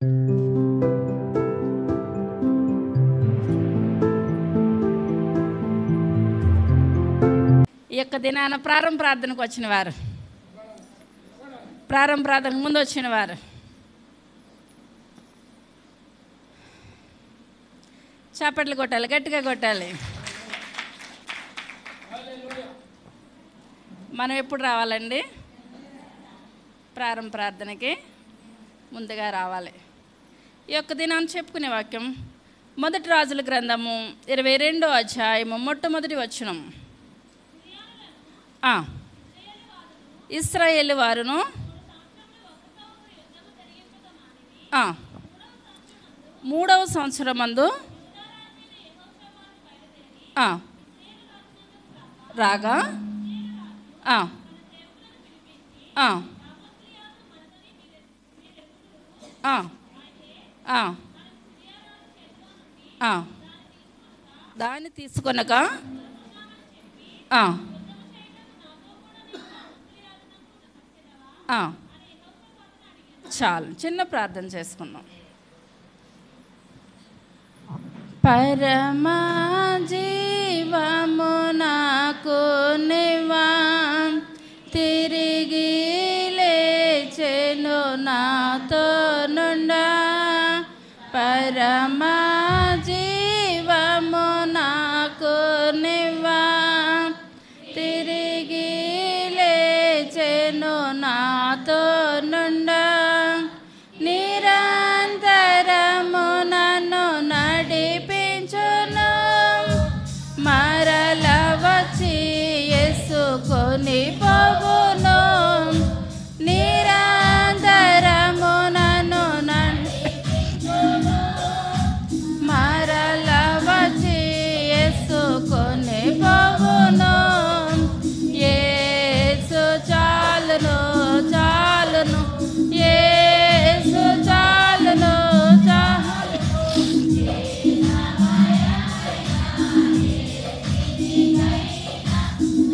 ఈ యొక్క దినాన ప్రారంభ ప్రార్థనకు వచ్చిన వారు, ప్రారంభ ప్రార్థనకు ముందు వచ్చిన వారు చప్పట్లు కొట్టాలి, గట్టిగా కొట్టాలి. మనం ఎప్పుడు రావాలండి? ప్రారంభ ప్రార్థనకి ముందుగా రావాలి. ఈ యొక్క దినాన్ని చెప్పుకునే వాక్యం మొదటి రాజుల గ్రంథము 22వ అధ్యాయము మొట్టమొదటి వచనం. ఇశ్రాయేలు వారును 3వ సంవత్సరం మందు రాగా దాన్ని తీసుకొనక చాలు, చిన్న ప్రార్థన చేసుకుందాం. పరమా జీవము నాకు నివా తిరిగి లేచెను నాతో నుండా. పరమా జీవము నాకు నివా తిరిగి లేచెను నాతో నుండా. నిరంతరము నన్ను నడిపించును, మరల వచ్చి యేసుకొని పోవును. నిరంతరము నన్ను నడిపించును, మరల వచ్చి యేసుకొని పోవును. యేసు చాలును, చాలును, యేసు చాలును, చాలు.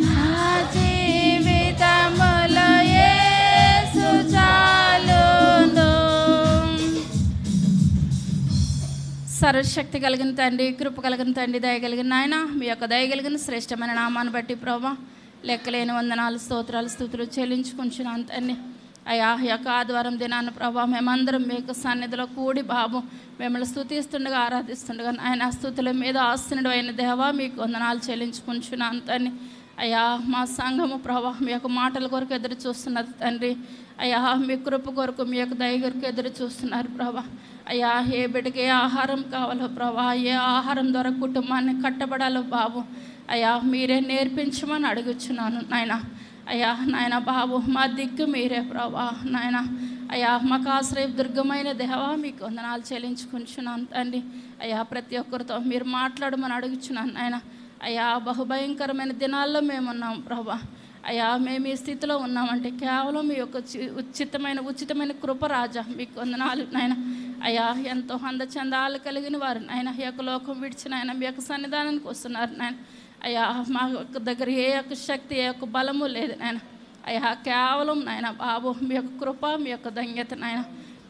నా జీవితములో యేసు చాలును. సర్వశక్తి కలిగిన తండ్రి, కృప కలిగిన తండ్రి, దయగలిగిన నాయన, మీ యొక్క దయగలిగిన శ్రేష్టమైన నామాన్ని బట్టి ప్రభా లెక్కలేని వందనాలు, స్తోత్రాలు, స్తుతులు చెల్లించుకుంటున్నాను తండ్రి. అయ్యా, ఈ యొక్క ఆదివారం దినాన్ని ప్రభా మేమందరం మీకు సన్నిధిలో కూడి బాబు మిమ్మల్ని స్తుతిస్తుండగా ఆరాధిస్తుండగా ఆయన స్తుతుల మీద ఆస్తునుడు అయిన దేవా మీకు వందనాలు చెల్లించుకుంటున్నాను తండ్రి. అయ్యా, మా సంఘము ప్రభా మీ యొక్క మాటల కొరకు ఎదురు చూస్తున్నది తండ్రి. అయ్యా, మీ కృప కొరకు, మీ యొక్క దయ కొరకు ఎదురు చూస్తున్నారు ప్రభా. అయ్యా, ఏ బిడ్డకి ఏ ఆహారం కావాలో ప్రభా, ఏ ఆహారం ద్వారా కుటుంబాన్ని కట్టబడాలో బాబు అయ్యా మీరే నేర్పించమని అడుగుచున్నాను నాయన. అయ్యా నాయన బాబు మా దిక్కు మీరే ప్రభా నాయన. అయ్యా మాకు ఆశ్రయ దుర్గమైన దేవా మీకు వందనాలు చెల్లించుకుంటున్నాను తండ్రి. అయ్యా ప్రతి ఒక్కరితో మీరు మాట్లాడమని అడుగుచున్నాను నాయన. అయ్యా బహుభయంకరమైన దినాల్లో మేమున్నాం ప్రభా. అయ్యా మేము ఈ స్థితిలో ఉన్నామంటే కేవలం మీ యొక్క ఉచితమైన కృప రాజా మీకు వందనాలు నాయన. అయ్యా ఎంతో అందచందాలు కలిగిన వారు నాయన ఈ యొక్క లోకం విడిచిన ఆయన మీ యొక్క సన్నిధానానికి వస్తున్నారు నాయన. అయ్యా మా యొక్క దగ్గర ఏ యొక్క శక్తి, ఏ యొక్క బలము లేదు నాయన. అయ్యా కేవలం నాయన బాబు మీ యొక్క కృప, మీ యొక్క ధన్యత నాయన.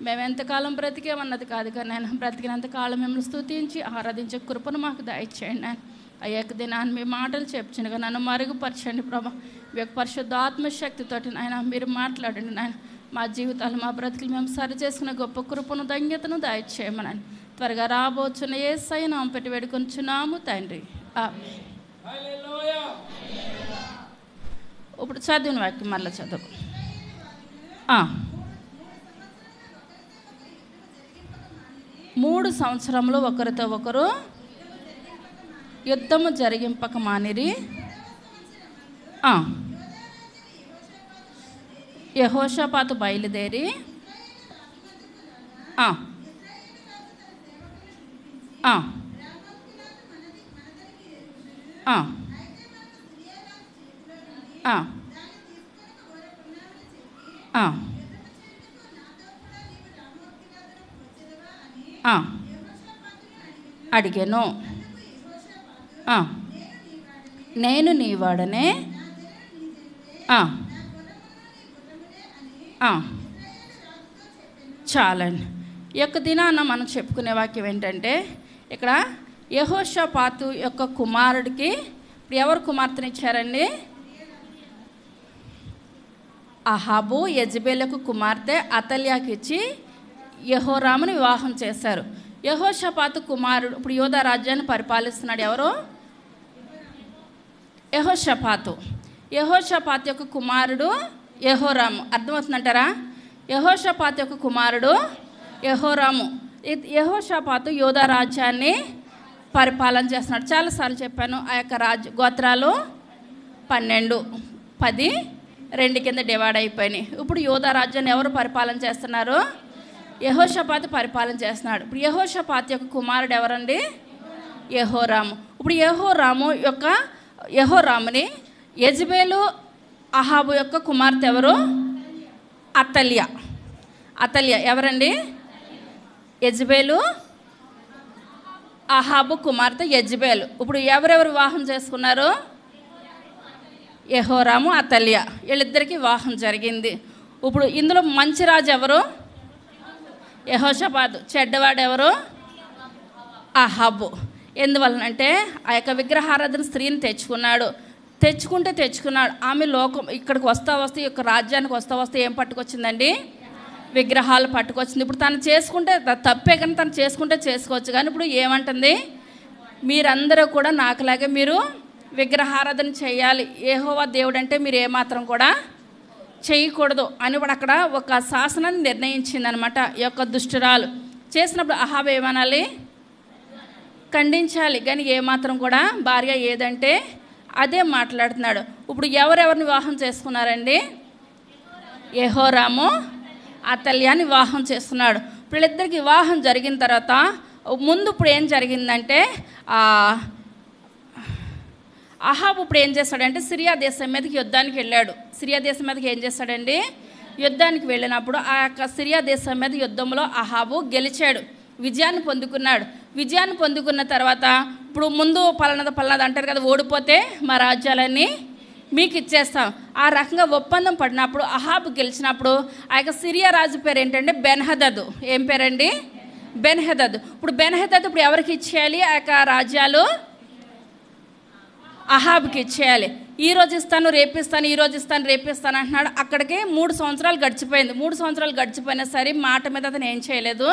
మేము ఎంతకాలం బ్రతికేమన్నది కాదు కానీ నాయన, బ్రతికినంతకాలం మిమ్మల్ని స్తుతించి ఆరాధించే కృపను మాకు దయచేయండి నాయన. అయ్యా దినాన్ని మీ మాటలు చెప్పుచునుగా నన్ను మరుగుపరచండి ప్రభా. మీ యొక్క పరిశుద్ధ ఆత్మశక్తితోటి నాయన మీరు మాట్లాడండి నాయన. మా జీవితాలు, మా బ్రతుకులు మేము సరి చేసుకునే గొప్ప కృపను, ధన్యతను దయచేయమని త్వరగా రాబోచున్న యేసయ్య నామమున పెట్టి వేడుకొంచున్నాము తండ్రి, ఆమేన్. ఇప్పుడు చదివిన వాక్యం మళ్ళీ చదువు. 3 సంవత్సరంలో ఒకరితో ఒకరు యుద్ధము జరిగింపక మానిరి. యెహోషాపాతు బయలుదేరి అడిగాను. నేను నీవాడనే చాలండి. ఈ యొక్క దినాన మనం చెప్పుకునే వాక్యం ఏంటంటే, ఇక్కడ యెహోషాపాతు యొక్క కుమారుడికి ఇప్పుడు ఎవరు కుమార్తెనిచ్చారండి? అహాబు యెజబెలకు కుమార్తె అతల్యాకి ఇచ్చి యెహోరాముని వివాహం చేశారు. యెహోషాపాతు కుమారుడు ఇప్పుడు యూదా రాజ్యాన్ని పరిపాలిస్తున్నాడు. ఎవరు? యెహోషాపాతు. యెహోషాపాతు యొక్క కుమారుడు యెహోరాము. అర్థమవుతుందంటారా? యెహోషాపాతు యొక్క కుమారుడు యెహోరాము. యెహోషాపాతు యూదా రాజ్యాన్ని పరిపాలన చేస్తున్నాడు. చాలాసార్లు చెప్పాను. ఆ యొక్క గోత్రాలు 12, 10, 2 కింద డివైడ్ అయిపోయినాయి. ఇప్పుడు యూదా రాజ్యాన్ని ఎవరు పరిపాలన చేస్తున్నారు? యెహోషాపాతు పరిపాలన చేస్తున్నాడు. ఇప్పుడు యెహోషాపాతు యొక్క కుమారుడు ఎవరండి? యెహోరాము. ఇప్పుడు యెహోరాముని యెజబెలు అహాబు యొక్క కుమార్తె ఎవరు? అతల్య ఎవరండి? యెజబెలు అహాబు కుమార్తె యెజబెలు. ఇప్పుడు ఎవరెవరు వివాహం చేసుకున్నారు? యెహోరాము, అతల్య, వీళ్ళిద్దరికీ వివాహం జరిగింది. ఇప్పుడు ఇందులో మంచి రాజు ఎవరు? యెహోషాపాతు. చెడ్డవాడు ఎవరు? అహాబు. ఎందువలనంటే ఆ యొక్క విగ్రహారాధన స్త్రీని తెచ్చుకున్నాడు. ఆమె ఇక్కడికి వస్తా ఈ యొక్క రాజ్యానికి వస్తా ఏం పట్టుకొచ్చిందండి? విగ్రహాలు పట్టుకొచ్చింది. ఇప్పుడు తను చేసుకుంటే తప్పే, కానీ తను చేసుకుంటే చేసుకోవచ్చు. కానీ ఇప్పుడు ఏమంటుంది? మీరందరూ కూడా నాకులాగే మీరు విగ్రహారాధన చేయాలి, యెహోవా దేవుడు అంటే మీరు ఏమాత్రం కూడా చేయకూడదు అని ఇప్పుడు అక్కడ ఒక శాసనాన్ని నిర్ణయించింది అనమాట. ఈ యొక్క దుష్టురాలు చేసినప్పుడు అహాబు ఏమనాలి? ఖండించాలి. కానీ ఏమాత్రం కూడా భార్య ఏదంటే అదే మాట్లాడుతున్నాడు. ఇప్పుడు ఎవరెవరిని వివాహం చేసుకున్నారండి? యెహోరాము, అతల్యాని వివాహం చేస్తున్నాడు. వీళ్ళిద్దరికి వివాహం జరిగిన తర్వాత ముందు ఇప్పుడు ఏం జరిగిందంటే, అహాబు ఇప్పుడు ఏం చేస్తాడంటే సిరియా దేశం మీదకి యుద్ధానికి వెళ్ళాడు. సిరియా దేశం మీదకి ఏం చేస్తాడండి? యుద్ధానికి వెళ్ళినప్పుడు ఆ యొక్క సిరియా దేశం మీద యుద్ధంలో అహాబు గెలిచాడు, విజయాన్ని పొందుకున్న తర్వాత ఇప్పుడు ముందు పలానది అంటారు కదా, ఓడిపోతే మా రాజ్యాలన్నీ మీకు ఇచ్చేస్తాం. ఆ రకంగా ఒప్పందం పడినప్పుడు అహాబు గెలిచినప్పుడు ఆ యొక్క సిరియా రాజు పేరు ఏంటంటే బెన్హదదు. ఏం పేరండి? బెన్హదదు. ఇప్పుడు బెన్హదదు ఇప్పుడు ఎవరికి ఇచ్చేయాలి? ఆ యొక్క రాజ్యాలు అహాబుకి ఇచ్చేయాలి. ఈరోజు ఇస్తాను రేపిస్తాను, ఈరోజు ఇస్తాను రేపిస్తాను అంటున్నాడు. అక్కడికి 3 సంవత్సరాలు గడిచిపోయింది. 3 సంవత్సరాలు గడిచిపోయినా సరే మాట మీద అతను ఏం చేయలేదు,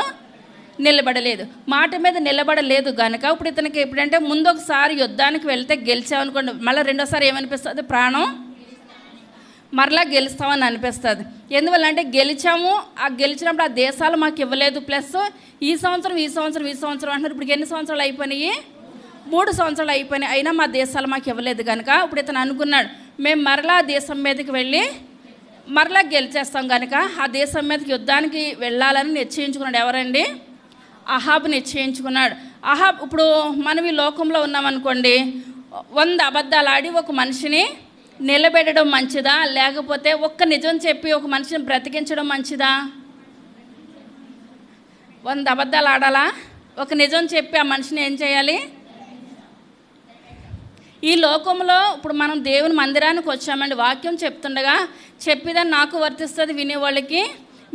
మాట మీద నిలబడలేదు కనుక ఇప్పుడు ఇతనికి ఎప్పుడంటే ముందు ఒకసారి యుద్ధానికి వెళ్తే గెలిచామనుకోండి, మళ్ళీ రెండోసారి ఏమనిపిస్తుంది? ప్రాణం మరలా గెలుస్తామని అనిపిస్తుంది. ఎందువల్ల అంటే గెలిచినప్పుడు ఆ దేశాలు మాకు ఇవ్వలేదు, ప్లస్ ఈ సంవత్సరం అంటున్నారు. ఇప్పుడు ఎన్ని సంవత్సరాలు అయిపోయినాయి? 3 సంవత్సరాలు అయిపోయినాయి. అయినా మా దేశాలు మాకు ఇవ్వలేదు కనుక ఇప్పుడు ఇతను అనుకున్నాడు, మేము మరలా దేశం మీదకి వెళ్ళి మరలా గెలిచేస్తాం కనుక ఆ దేశం మీదకి యుద్ధానికి వెళ్ళాలని నిశ్చయించుకున్నాడు. ఎవరండి? అహాబు నిశ్చయించుకున్నాడు. అహాబ్ ఇప్పుడు మనం ఈ లోకంలో ఉన్నామనుకోండి, 100 అబద్ధాలు ఆడి ఒక మనిషిని నిలబెట్టడం మంచిదా, లేకపోతే ఒక్క నిజం చెప్పి ఒక మనిషిని బ్రతికించడం మంచిదా? 100 అబద్ధాలు ఆడాలా? ఒక నిజం చెప్పి ఆ మనిషిని ఏం చేయాలి? ఈ లోకంలో ఇప్పుడు మనం దేవుని మందిరానికి వచ్చామండి, వాక్యం చెప్తుండగా చెప్పేదని నాకు వర్తిస్తుంది, వినేవాళ్ళకి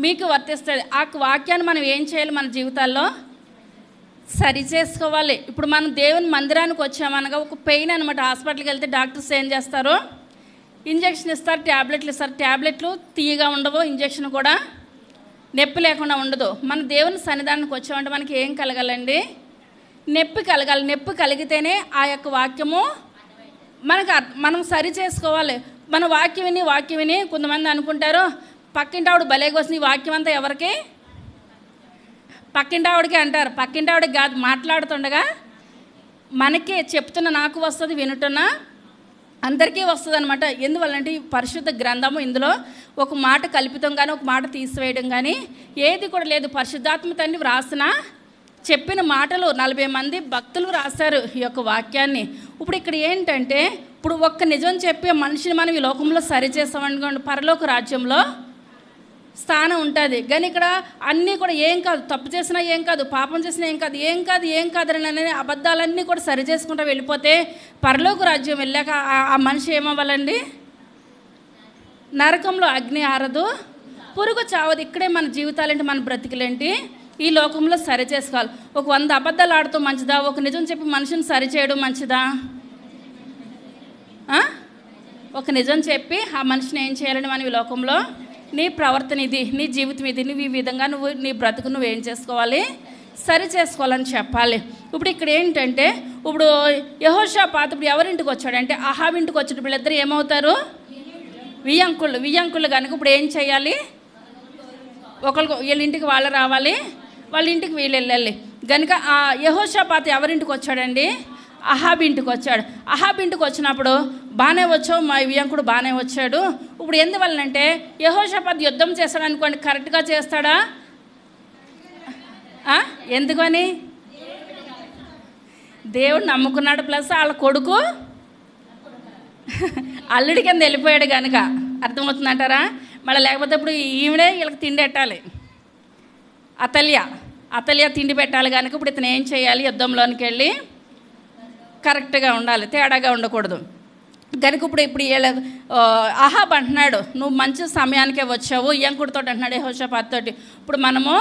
మీకు వర్తిస్తుంది. ఆ వాక్యాన్ని మనం ఏం చేయాలి? మన జీవితాల్లో సరి చేసుకోవాలి. ఇప్పుడు మనం దేవుని మందిరానికి వచ్చామనగా ఒక పెయిన్ అనమాట. హాస్పిటల్కి వెళ్తే డాక్టర్స్ ఏం చేస్తారు? ఇంజక్షన్ ఇస్తారు, ట్యాబ్లెట్లు ఇస్తారు. ట్యాబ్లెట్లు తీయగా ఉండవు, ఇంజక్షన్ కూడా నొప్పి లేకుండా ఉండదు. మన దేవుని సన్నిధానానికి వచ్చామంటే మనకి ఏం కలగాలండి? నొప్పి కలగాలి. నొప్పి కలిగితేనే ఆ యొక్క వాక్యము మనం సరి చేసుకోవాలి. మన వాక్యం విని కొంతమంది అనుకుంటారు, పక్కింటి ఆవిడ భలేగా వస్తుంది, ఈ వాక్యం అంతా ఎవరికి? పక్కింటి ఆవిడకి అంటారు. పక్కింటి ఆవిడకి కాదు, మాట్లాడుతుండగా మనకే చెప్తున్న నాకు వస్తుంది, వినుటున్నా అందరికీ వస్తుంది అనమాట. ఎందువల్లంటే ఈ పరిశుద్ధ గ్రంథము ఇందులో ఒక మాట కల్పితం కానీ ఒక మాట తీసివేయడం కానీ ఏది కూడా లేదు. పరిశుద్ధాత్మ తండ్రి వ్రాసిన చెప్పిన మాటలు 40 మంది భక్తులు రాశారు ఈ యొక్క వాక్యాన్ని. ఇప్పుడు ఇక్కడ ఏంటంటే ఇప్పుడు ఒక్క నిజం చెప్పే మనిషిని మనం ఈ లోకంలో సరి చేస్తామనుకోండి, పరలోక రాజ్యంలో స్థానం ఉంటుంది. కానీ ఇక్కడ అన్నీ కూడా ఏం కాదు, తప్పు చేసినా ఏం కాదు, పాపం చేసినా ఏం కాదు అని అబద్ధాలన్నీ కూడా సరి చేసుకుంటూ వెళ్ళిపోతే పరలోక రాజ్యం వెళ్ళాక ఆ మనిషి ఏమవ్వాలండి? నరకంలో అగ్ని ఆరదు, పురుగు చావదు. ఇక్కడే మన జీవితాలేంటి, మన బ్రతికలేంటి ఈ లోకంలో సరి చేసుకోవాలి. ఒక 100 అబద్ధాలు ఆడుతూ మంచిదా, ఒక నిజం చెప్పి మనిషిని సరిచేయడం మంచిదా? ఒక నిజం చెప్పి ఆ మనిషిని ఏం చేయాలని మనం ఈ లోకంలో, నీ ప్రవర్తన ఇది, నీ జీవితం ఇది, నువ్వు ఈ విధంగా నువ్వు నీ బ్రతుకు నువ్వేం చేసుకోవాలి, సరి చేసుకోవాలని చెప్పాలి. ఇప్పుడు ఇక్కడ ఏంటంటే, ఇప్పుడు యెహోషాపాతు ఇప్పుడు ఎవరింటికి వచ్చాడంటే అహాబు ఇంటికి వచ్చిన వీళ్ళిద్దరు ఏమవుతారు? వియ్యంకులు కనుక ఇప్పుడు ఏం చేయాలి? ఒకరికి వీళ్ళ ఇంటికి వాళ్ళు రావాలి, వాళ్ళ ఇంటికి వీళ్ళు వెళ్ళాలి. కనుక ఆ యెహోషాపాతు ఎవరింటికి వచ్చాడండి? అహాబు ఇంటికి వచ్చాడు. అహాబు ఇంటికి వచ్చినప్పుడు బాగానే వచ్చావు, మా వియ్యంకుడు బాగానే వచ్చాడు. ఇప్పుడు ఎందువల్లనంటే యెహోషాపాతు యుద్ధం చేస్తాడు అనుకోండి, కరెక్ట్గా చేస్తాడా? ఎందుకని? దేవుడు నమ్ముకున్నాడు, ప్లస్ వాళ్ళ కొడుకు అల్లుడి కింద వెళ్ళిపోయాడు కనుక. అర్థమవుతుందంటారా? మళ్ళీ లేకపోతే ఇప్పుడు ఈవిడే వీళ్ళకి తిండి పెట్టాలి, అతల్య తిండి పెట్టాలి కనుక ఇప్పుడు ఇతను ఏం చేయాలి? యుద్ధంలోనికి వెళ్ళి కరెక్ట్గా ఉండాలి, తేడాగా ఉండకూడదు కనుక ఇప్పుడు అహాబ్ అంటున్నాడు, నువ్వు మంచి సమయానికే వచ్చావు వియ్యంకుడితో అంటున్నాడు యెహోషాపాతు తోటి. ఇప్పుడు మనము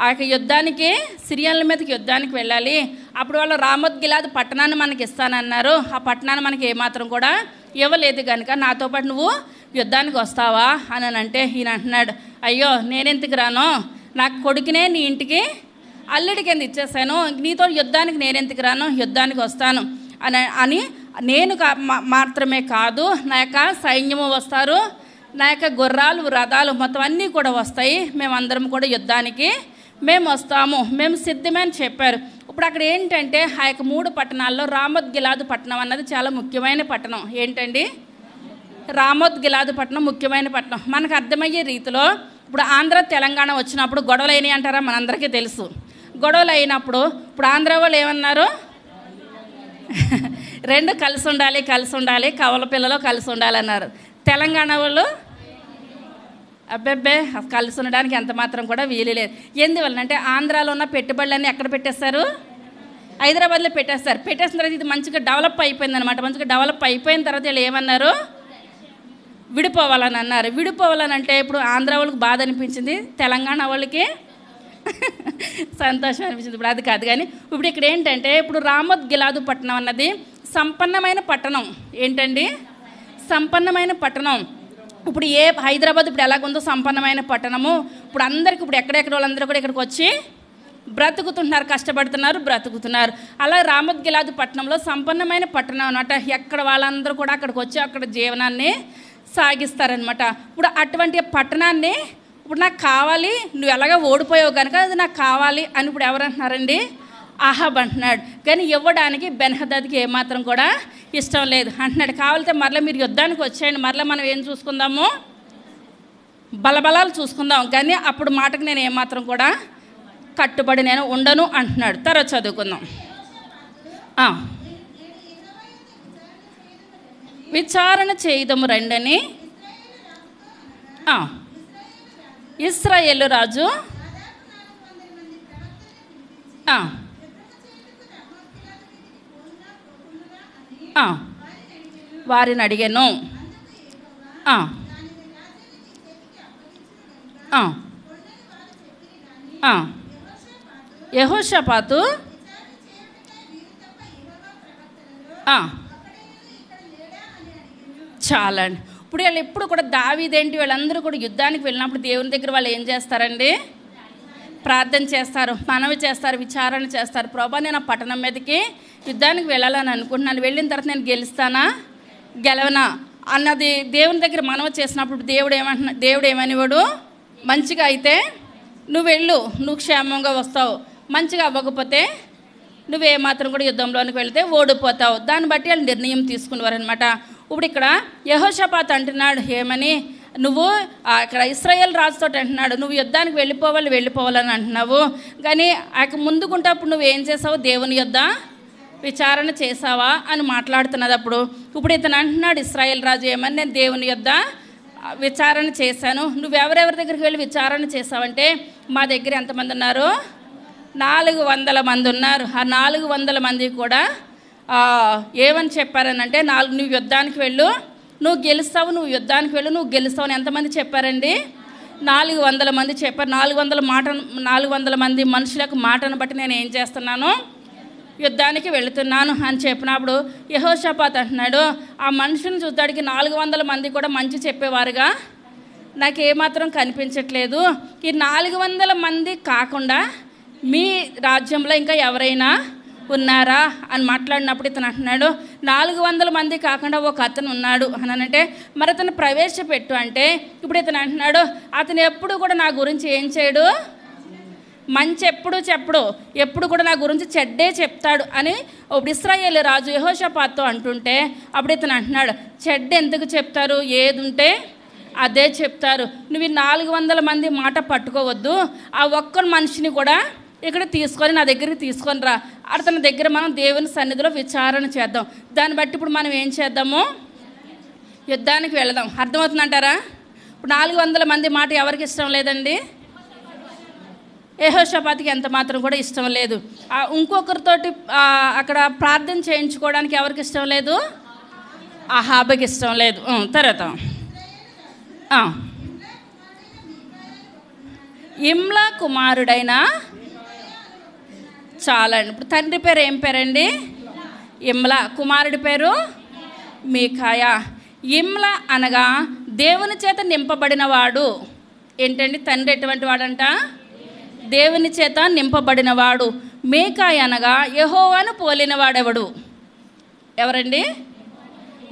ఆ యుద్ధానికి, సిరియన్ల మీదకి యుద్ధానికి వెళ్ళాలి. అప్పుడు వాళ్ళు రామోత్ గిలాదు పట్టణాన్ని మనకి ఇస్తానన్నారు. ఆ పట్టణాన్ని మనకి ఏమాత్రం కూడా ఇవ్వలేదు కనుక నాతో పాటు నువ్వు యుద్ధానికి వస్తావా అని అంటే ఈయన అంటున్నాడు, అయ్యో నేనెందుకు రాను, నాకు కొడుకునే నీ ఇంటికి అల్లుడి కింద ఇచ్చేసాను, నీతో యుద్ధానికి నేనెందుకు రాను, యుద్ధానికి వస్తాను అని నేను మాత్రమే కాదు, నా యొక్క సైన్యము వస్తారు, నా యొక్క గుర్రాలు రథాలు మొత్తం అన్నీ కూడా వస్తాయి, మేమందరం కూడా యుద్ధానికి మేము వస్తాము, మేము సిద్ధమే అని చెప్పారు. ఇప్పుడు అక్కడ ఏంటంటే ఆ యొక్క 3 పట్టణాల్లో రామోత్ గిలాదు పట్టణం అన్నది చాలా ముఖ్యమైన పట్టణం. ఏంటండి? రామోత్ గిలాదు పట్టణం ముఖ్యమైన పట్టణం. మనకు అర్థమయ్యే రీతిలో ఇప్పుడు ఆంధ్ర తెలంగాణ వచ్చినప్పుడు గొడవలు అయినాయి అంటారా? మనందరికీ తెలుసు. గొడవలు అయినప్పుడు ఇప్పుడు ఆంధ్ర వాళ్ళు ఏమన్నారు? 2 కలిసి ఉండాలి, కవల పిల్లలు కలిసి ఉండాలన్నారు. తెలంగాణ వాళ్ళు అబ్బెబ్బే కలిసి ఉండడానికి ఎంత మాత్రం కూడా వీలు లేదు. ఎందువల్లంటే ఆంధ్రాలో ఉన్న పెట్టుబడులన్నీ ఎక్కడ పెట్టేస్తారు? హైదరాబాద్లో పెట్టేస్తారు. పెట్టేసిన తర్వాత ఇది మంచిగా డెవలప్ అయిపోయింది అనమాట. మంచిగా డెవలప్ అయిపోయిన తర్వాత వీళ్ళు ఏమన్నారు? విడిపోవాలని అన్నారు. విడిపోవాలని అంటే ఇప్పుడు ఆంధ్ర వాళ్ళకి బాధ అనిపించింది, తెలంగాణ వాళ్ళకి సంతోషం అనిపించింది. ఇప్పుడు అది కాదు కానీ ఇప్పుడు ఇక్కడ ఏంటంటే ఇప్పుడు రామోత్ గిలాదు పట్టణం అన్నది సంపన్నమైన పట్టణం. ఏంటండి? సంపన్నమైన పట్టణం. ఇప్పుడు హైదరాబాద్ ఇప్పుడు ఎలాగుందో సంపన్నమైన పట్టణము. ఇప్పుడు అందరికి ఇప్పుడు ఎక్కడెక్కడ వాళ్ళందరూ కూడా ఇక్కడికి వచ్చి బ్రతుకుతున్నారు, కష్టపడుతున్నారు, బ్రతుకుతున్నారు. అలా రామోత్ గిలాదు పట్టణంలో సంపన్నమైన పట్టణం అనమాట. ఎక్కడ వాళ్ళందరూ కూడా అక్కడికి వచ్చి అక్కడ జీవనాన్ని సాగిస్తారనమాట. ఇప్పుడు అటువంటి పట్టణాన్ని ఇప్పుడు నాకు కావాలి, నువ్వు ఎలాగో ఓడిపోయావు కనుక అది నాకు కావాలి అని ఇప్పుడు ఎవరు అంటున్నారండి? అహాబ్ అంటున్నాడు. కానీ ఇవ్వడానికి బెన్హదద్కి ఏమాత్రం కూడా ఇష్టం లేదు అంటున్నాడు. కావాలితే మరలా మీరు యుద్ధానికి వచ్చేయండి, మరలా మనం ఏం చూసుకుందాము, బలబలాలు చూసుకుందాం, కానీ అప్పుడు మాటకు నేను ఏమాత్రం కూడా కట్టుబడి నేను ఉండను అంటున్నాడు. తర్వాత చదువుకుందాం. విచారణ చేయదము రండని ఇశ్రాయేలు రాజు వారిని అడిగాను. యెహోషాపాతు చాలండి. ఇప్పుడు వీళ్ళు ఎప్పుడు కూడా దావీదేంటి వీళ్ళందరూ కూడా యుద్ధానికి వెళ్ళినప్పుడు దేవుని దగ్గర వాళ్ళు ఏం చేస్తారండి? ప్రార్థన చేస్తారు, మనవి చేస్తారు, విచారణ చేస్తారు. ప్రభా నేను ఆ పట్టణం మీదకి యుద్ధానికి వెళ్ళాలని అనుకుంటున్నాను, వెళ్ళిన తర్వాత నేను గెలుస్తానా గెలవనా అన్నది దేవుని దగ్గర మనవి చేసినప్పుడు దేవుడు ఏమనివాడు? మంచిగా అయితే నువ్వు వెళ్ళు, నువ్వు క్షేమంగా వస్తావు, మంచిగా అవ్వకపోతే నువ్వేమాత్రం కూడా యుద్ధంలోనికి వెళితే ఓడిపోతావు. దాన్ని బట్టి వాళ్ళు నిర్ణయం తీసుకునేవారు అనమాట. ఇప్పుడు ఇక్కడ యెహోషాపాతు అంటున్నాడు ఏమని, నువ్వు ఇక్కడ ఇశ్రాయేల్ రాజుతో అంటున్నాడు, నువ్వు యుద్ధానికి వెళ్ళిపోవాలని అంటున్నావు, కానీ ఆ ముందుకుంటప్పుడు నువ్వు ఏం చేసావు? దేవుని యొద్ద విచారణ చేసావా అని మాట్లాడుతున్నది. అప్పుడు ఇప్పుడు ఇతను అంటున్నాడు ఇశ్రాయేల్ రాజు ఏమని, నేను దేవుని యొద్ద విచారణ చేశాను. నువ్వెవరెవరి దగ్గరికి వెళ్ళి విచారణ చేసావంటే మా దగ్గర ఎంతమంది ఉన్నారు? 400 మంది ఉన్నారు. ఆ 400 మంది కూడా ఏమని చెప్పారనంటే, నువ్వు యుద్ధానికి వెళ్ళు, నువ్వు గెలుస్తావు, నువ్వు యుద్ధానికి వెళ్ళు, నువ్వు గెలుస్తావు అని ఎంతమంది చెప్పారండి? 400 మంది చెప్పారు. 400 మంది మనుషులకు మాటను బట్టి నేను ఏం చేస్తున్నాను, యుద్ధానికి వెళుతున్నాను అని చెప్పినప్పుడు యెహోషాపాతు అంటున్నాడు, ఆ మనుషుని చూద్దాడికి 400 మంది కూడా మంచి చెప్పేవారుగా నాకు ఏమాత్రం కనిపించట్లేదు. ఈ 400 మంది కాకుండా మీ రాజ్యంలో ఇంకా ఎవరైనా ఉన్నారా అని మాట్లాడినప్పుడు ఇతను అంటున్నాడు, 400 మంది కాకుండా ఒక అతను ఉన్నాడు అని అంటే, మరి అతను ప్రవేశపెట్టు అంటే ఇప్పుడు ఇతను అంటున్నాడు, అతను ఎప్పుడు కూడా నా గురించి ఏం చేయడు, మంచి ఎప్పుడు చెప్పడు, ఎప్పుడు కూడా నా గురించి చెడ్డే చెప్తాడు అని ఇప్పుడు ఇశ్రాయేలు రాజు యెహోషాపాతుతో అంటుంటే అప్పుడు ఇతను అంటున్నాడు, చెడ్డ ఎందుకు చెప్తారు, ఏది ఉంటే అదే చెప్తారు. నువ్వు 400 మంది మాట పట్టుకోవద్దు, ఆ ఒక్క మనిషిని కూడా ఇక్కడ తీసుకొని నా దగ్గరికి తీసుకొని రా, అతని దగ్గర మనం దేవుని సన్నిధిలో విచారణ చేద్దాం. దాన్ని బట్టి ఇప్పుడు మనం ఏం చేద్దాము, యుద్ధానికి వెళదాం. అర్థమవుతుందంటారా? ఇప్పుడు 400 మంది మాట ఎవరికి ఇష్టం లేదండి? యెహోషాపాతుకి ఎంత మాత్రం కూడా ఇష్టం లేదు. ఇంకొకరితోటి అక్కడ ప్రార్థన చేయించుకోవడానికి ఎవరికి ఇష్టం లేదు? అహాబుకి ఇష్టం లేదు. తర్వాత ఇమ్లా కుమారుడైన, చాలండి. ఇప్పుడు తండ్రి పేరు ఏం పేరండి? ఇమ్లా. కుమారుడి పేరు మీకాయా. ఇమ్లా అనగా దేవుని చేత నింపబడినవాడు. ఏంటండి? తండ్రి ఎటువంటి వాడంట? దేవుని చేత నింపబడినవాడు. మీకాయ అనగా యెహోవాను పోలినవాడెవడు? ఎవరండి?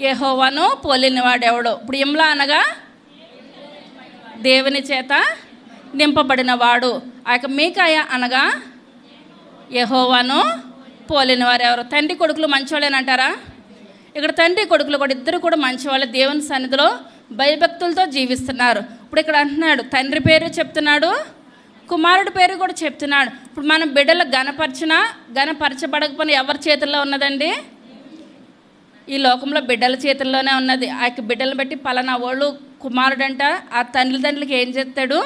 యెహోవాను పోలినవాడెవడు. ఇప్పుడు ఇమ్లా అనగా దేవుని చేత నింపబడినవాడు. ఆ యొక్క మీకాయ అనగా యెహోవాను పోలినవారు. ఎవరు? తండ్రి కొడుకులు మంచివాళ్ళేనంటారా? ఇక్కడ తండ్రి కొడుకులు కూడా ఇద్దరు కూడా మంచివాళ్ళు, దేవుని సన్నిధిలో భయభక్తులతో జీవిస్తున్నారు. ఇప్పుడు ఇక్కడ అంటున్నాడు, తండ్రి పేరు చెప్తున్నాడు, కుమారుడి పేరు కూడా చెప్తున్నాడు. ఇప్పుడు మనం బిడ్డలు గణపరచబడకపోయినా ఎవరి చేతుల్లో ఉన్నదండి? ఈ లోకంలో బిడ్డల చేతుల్లోనే ఉన్నది. ఆ యొక్క బిడ్డలను బట్టి పలానా వాళ్ళు కుమారుడంట, ఆ తల్లిదండ్రులకి ఏం చేస్తాడు,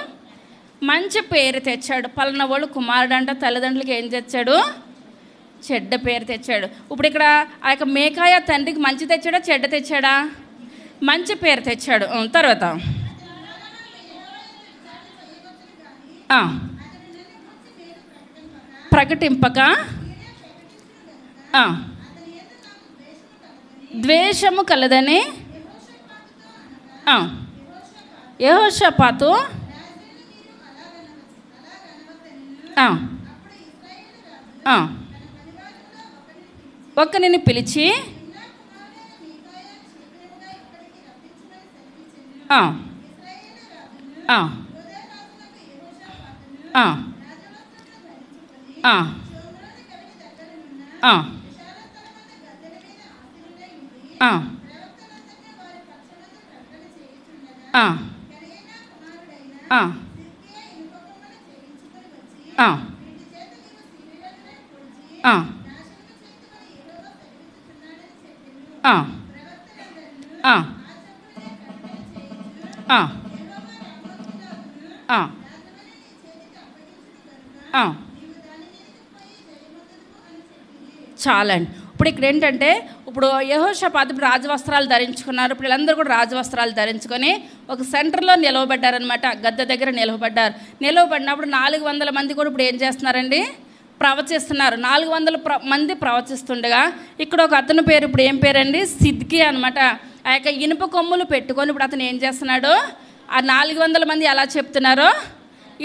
మంచి పేరు తెచ్చాడు. పలానా వాళ్ళు కుమారుడంట, తల్లిదండ్రులకి ఏం తెచ్చాడు, చెడ్డ పేరు తెచ్చాడు. ఇప్పుడు ఇక్కడ ఆ యొక్క మీకాయ తండ్రికి మంచి తెచ్చాడా, చెడ్డ తెచ్చాడా? మంచి పేరు తెచ్చాడు. తర్వాత ప్రకటింపక ద్వేషము కలదని యెహోషాపాతు ఒక్కనిని పిలిచి చాలండి. ఇప్పుడు ఇక్కడ ఏంటంటే, ఇప్పుడు యెహోషాపాతు రాజవస్త్రాలు ధరించుకున్నారు. ఇప్పుడు వీళ్ళందరూ కూడా రాజవస్త్రాలు ధరించుకొని ఒక సెంటర్లో నిలవబడ్డారనమాట. గద్దె దగ్గర నిలవబడినప్పుడు 400 మంది కూడా ఇప్పుడు ఏం చేస్తున్నారండి, ప్రవచిస్తున్నారు. 400 మంది ప్రవచిస్తుండగా ఇక్కడ ఒక అతని పేరు, ఇప్పుడు ఏం పేరండి, సిద్కి అనమాట. ఆ యొక్క ఇనుప కొమ్ములు పెట్టుకొని ఇప్పుడు అతను ఏం చేస్తున్నాడు, ఆ 400 మంది ఎలా చెప్తున్నారో